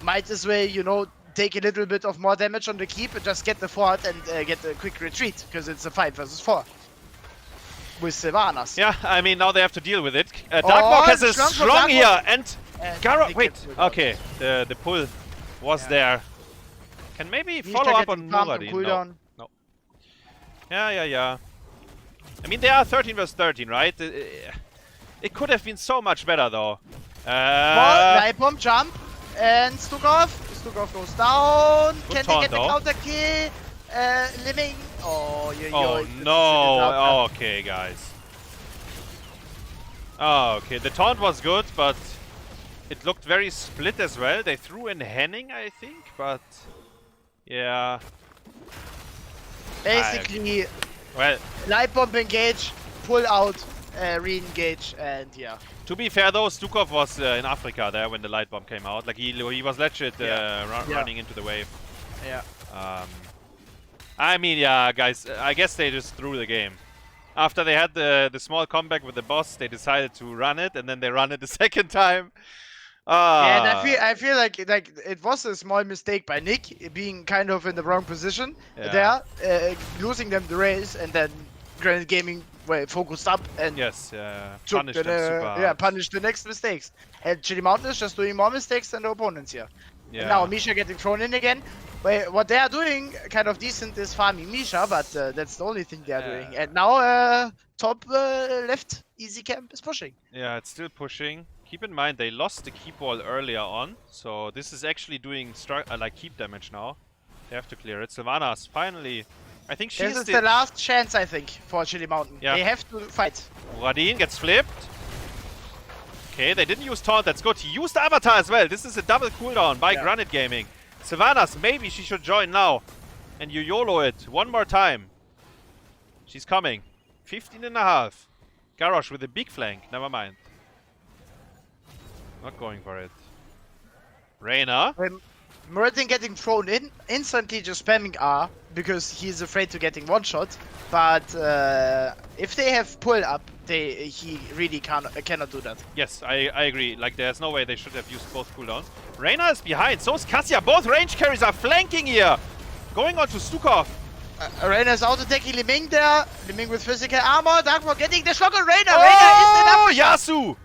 might as well, you know, take a little bit of more damage on the keep and just get the fort and get a quick retreat, because it's a 5 versus 4 with Sylvanas. Yeah, I mean now they have to deal with it. Darkmok has a Schlong for strong Darkmok. here, and And Garo. they Wait, get pulled out. okay, the pull was Yeah. there. Can maybe Misha follow up getting on pumped on Muradin. cooldown. No. Yeah. I mean they are 13 versus 13, right? It could have been so much better though. Light bomb jump and Skogh. Skogh goes down. Good Can they taunt, get the though. counter kill? Liming. Oh, Oh no! Oh, okay, guys. Oh, okay. The taunt was good, but it looked very split as well. They threw in Henning, I think, but yeah. Basically, Well, light bomb engage, pull out, re-engage, and yeah. to be fair though, Skogh was in Africa there when the light bomb came out. Like he was legit Yeah. running into the wave. Yeah. I mean, yeah, guys. I guess they just threw the game. After they had the small comeback with the boss, they decided to run it, and then they run it the second time. And I feel like it was a small mistake by Nick being kind of in the wrong position Yeah. there, losing them the race, and then GranitGaming focused up and Yes, took punished them super hard. yeah, punished the next mistakes. And Chili Mountain is just doing more mistakes than the opponents here. Yeah. And now Misha getting thrown in again. What they are doing kind of decent is farming Misha, but that's the only thing they are doing. And now top left easy camp is pushing. Yeah, it's still pushing. Keep in mind they lost the keep wall earlier on, so this is actually doing like keep damage now. They have to clear it. Sylvanas finally. I think This she's is the last chance, I think, for Chili Mountain. Yeah. They have to fight. Muradin gets flipped. Okay, they didn't use taunt, that's good. He used the avatar as well. This is a double cooldown by GranitGaming. Sylvanas, maybe she should join now. And you YOLO it one more time. She's coming. 15.5. Garrosh with a big flank. Never mind. Not going for it. Reyna. Muradin getting thrown in, instantly just spamming R because he's afraid to getting one shot. But if they have pull up, he really cannot do that. Yes, I agree. Like, there's no way they should have used both cooldowns. Reyna is behind, so is Cassia. Both range carries are flanking here. Going on to Skogh. Reyna is auto-attacking Liming there. Liming with physical armor. Darkmok getting the shock on Reyna. Oh, Reyna is enough. Yasu!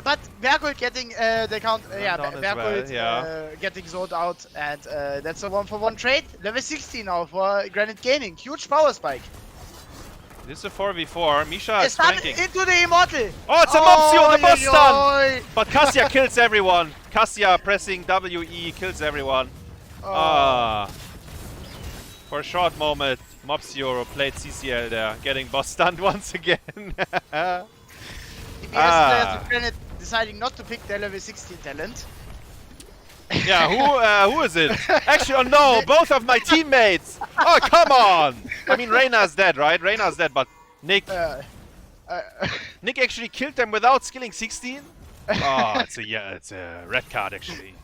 But Berghult getting the count. Berghult well, getting zoned out. And that's a 1-for-1 trade. Level 16 now for GranitGaming. Huge power spike. This is a 4v4. Misha is flanking. Into the Immortal. Oh, it's a Mopsy on the boss stun! But Cassia kills everyone. Cassia pressing WE kills everyone. For a short moment, Mopsio played CCL there, getting boss stunned once again. DPS players of Granit deciding not to pick their level 16 talent. Yeah, who is it? Actually, oh no, both of my teammates! Oh, come on! I mean, Reyna's dead, right? Reyna's dead, but Nick... Nick actually killed them without skilling 16? Oh, it's a red card, actually.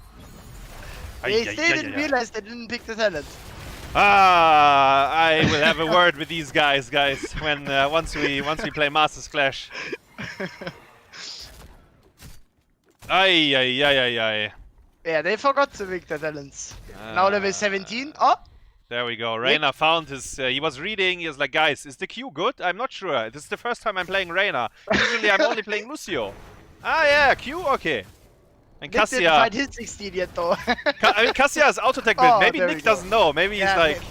They still didn't realize they didn't pick the talent. I will have a word with these guys, when once we play Masters Clash. Ay. Yeah, they forgot to pick the talents. Now level 17. Oh! There we go. Reyna found his... he was reading. He was like, guys, is the Q good? I'm not sure. This is the first time I'm playing Reyna. Usually I'm only playing Lucio. Ah, yeah, Q? Okay. And Nick Cassia... didn't find his 16 yet, though. I mean, Cassia is auto-attack build. Maybe Nick doesn't know. Maybe he's like... Maybe.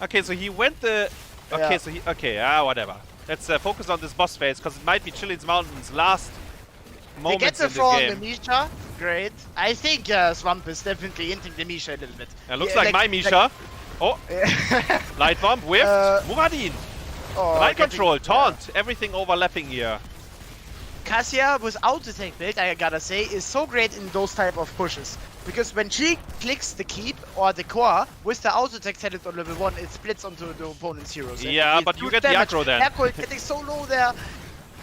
Okay, so he went the... Okay, so he... Okay, whatever. Let's focus on this boss phase, because it might be Chili's Mountain's last moments they get the in throw this on game. the Misha. Great. I think Swamp is definitely hinting the Misha a little bit. Looks like my Misha. Oh! Light bomb, whiffed. Muradin! Light control, taunt, everything overlapping here. Cassia with auto-attack build, I gotta say, is so great in those type of pushes. Because when she clicks the keep or the core with the auto-attack talent on level 1, it splits onto the opponent's heroes. Yeah, but you get the aggro then. Berghult getting so low there.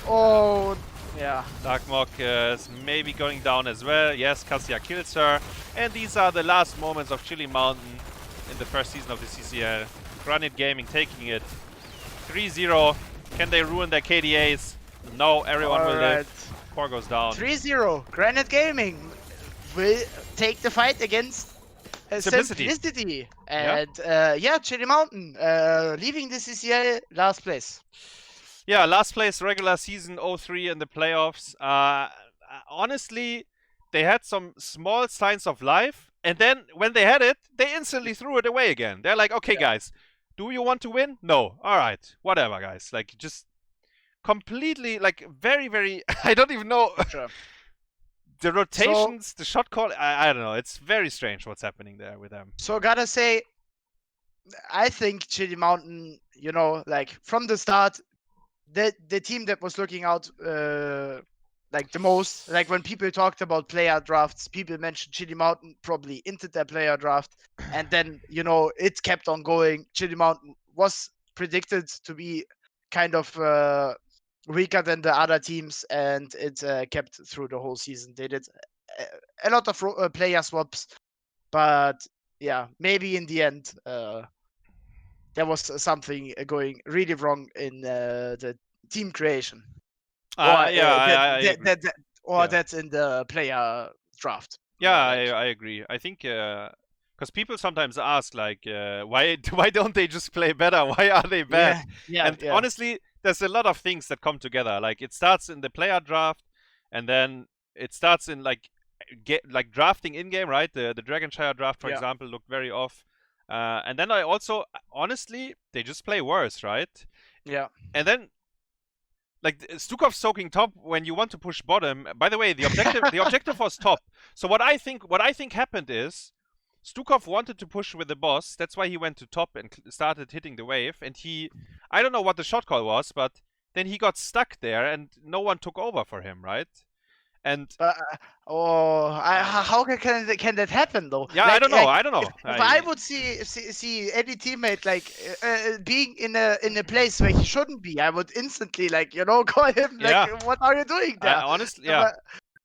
Oh, yeah. Darkmok is maybe going down as well. Yes, Cassia kills her. And these are the last moments of Chili Mountain in the first season of the CCL. GranitGaming taking it 3-0. Can they ruin their KDAs? No, everyone will live. Core goes down. 3-0. GranitGaming will take the fight against Simplicity. And Chili Mountain leaving the CCL last place. Yeah, last place regular season 03 in the playoffs. Honestly, they had some small signs of life. And then when they had it, they instantly threw it away again. They're like, okay, guys, do you want to win? No. All right. Whatever, guys. Like, just completely, like, very, very... I don't even know. Sure. The rotations, the shot call, I don't know. It's very strange what's happening there with them. So, gotta say, I think Chili Mountain, you know, like, from the start, the team that was looking out like the most, like when people talked about player drafts, people mentioned Chili Mountain probably into their player draft, and then, you know, it kept on going. Chili Mountain was predicted to be kind of weaker than the other teams, and it kept through the whole season. They did a lot of player swaps, but yeah, maybe in the end there was something going really wrong in the team creation. I That's in the player draft. Yeah, I agree. I think because people sometimes ask, like, why don't they just play better? Why are they bad? Honestly, there's a lot of things that come together. Like, it starts in the player draft, and then it starts in like drafting in game, right? The Dragonshire draft, for example, looked very off. And then I also, honestly, they just play worse, right? Yeah. And then, like, Stukov soaking top when you want to push bottom. By the way, the objective was top. So what I think happened is Stukov wanted to push with the boss. That's why he went to top and started hitting the wave. And I don't know what the shot call was, but then he got stuck there and no one took over for him, right? And how can that happen though? yeah, like, I don't know. I don't know. If I would see any teammate like being in a place where he shouldn't be, I would instantly call him like, what are you doing there? Honestly, yeah.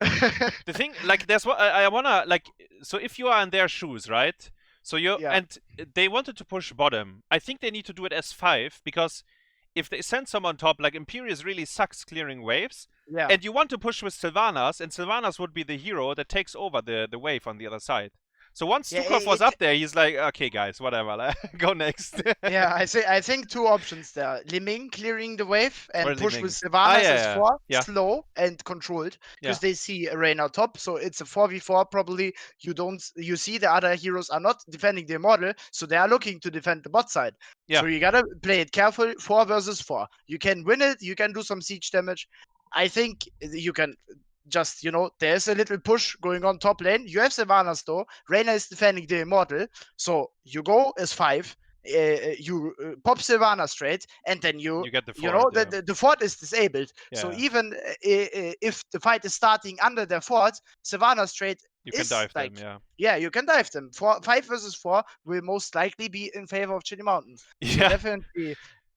The thing, like, there's what I wanna like. So if you are in their shoes, right? So and they wanted to push bottom. I think they need to do it as 5 because if they send someone top, like Imperius really sucks clearing waves. Yeah. And you want to push with Sylvanas, and Sylvanas would be the hero that takes over the wave on the other side. So once Stukov was up there, he's like, okay, guys, whatever, go next. Yeah, I think 2 options there. Liming clearing the wave and push Liming. with Sylvanas as 4, Yeah. slow and controlled, because they see Reyna top, so it's a 4v4 probably. You see the other heroes are not defending their model, so they are looking to defend the bot side. Yeah. So you gotta play it careful, 4 versus 4. You can win it, you can do some siege damage. I think you can just, there's a little push going on top lane. You have Sylvanas though. Reyna is defending the Immortal. So you go as 5. You pop Sylvana straight, and then you get the fort. The fort is disabled. Yeah. So even if the fight is starting under their fort, Sylvana straight you can dive them, yeah, you can dive them. 5 versus 4 will most likely be in favor of Chili Mountain. Yeah, so definitely.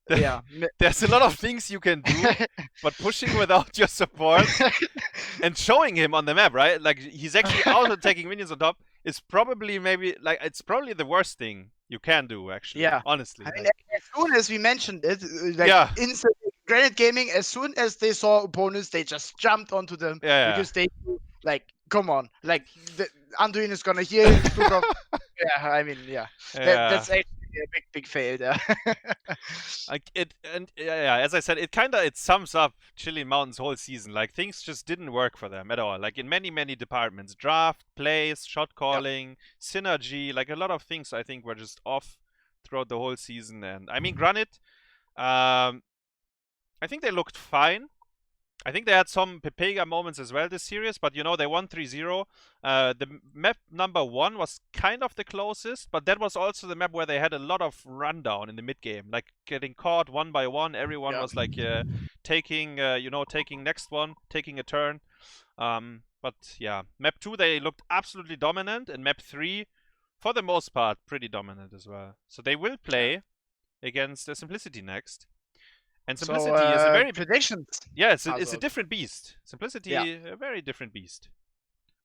Yeah, there's a lot of things you can do, but pushing without your support and showing him on the map, right? Like he's actually auto taking minions on top is probably it's probably the worst thing you can do, actually. Yeah, honestly. I mean, as soon as we mentioned it, instant GranitGaming, as soon as they saw opponents, they just jumped onto them because they knew, come on, Anduin is gonna heal. Yeah, I mean, that's actually a big fail there. As I said, it sums up Chili Mountain's whole season. Like things just didn't work for them at all. Like in many departments, draft, plays, shot calling, synergy, like a lot of things I think were just off throughout the whole season. And I mean, Granit, I think they looked fine. I think they had some Pepega moments as well this series, but they won 3-0. The map number 1 was kind of the closest, but that was also the map where they had a lot of rundown in the mid game, like getting caught one by one. Everyone was like taking next one, taking a turn. But yeah, map 2 they looked absolutely dominant, and map 3, for the most part, pretty dominant as well. So they will play against Simplicity next. And Simplicity is a very predictions. Yeah, it's a different beast. Simplicity, a very different beast.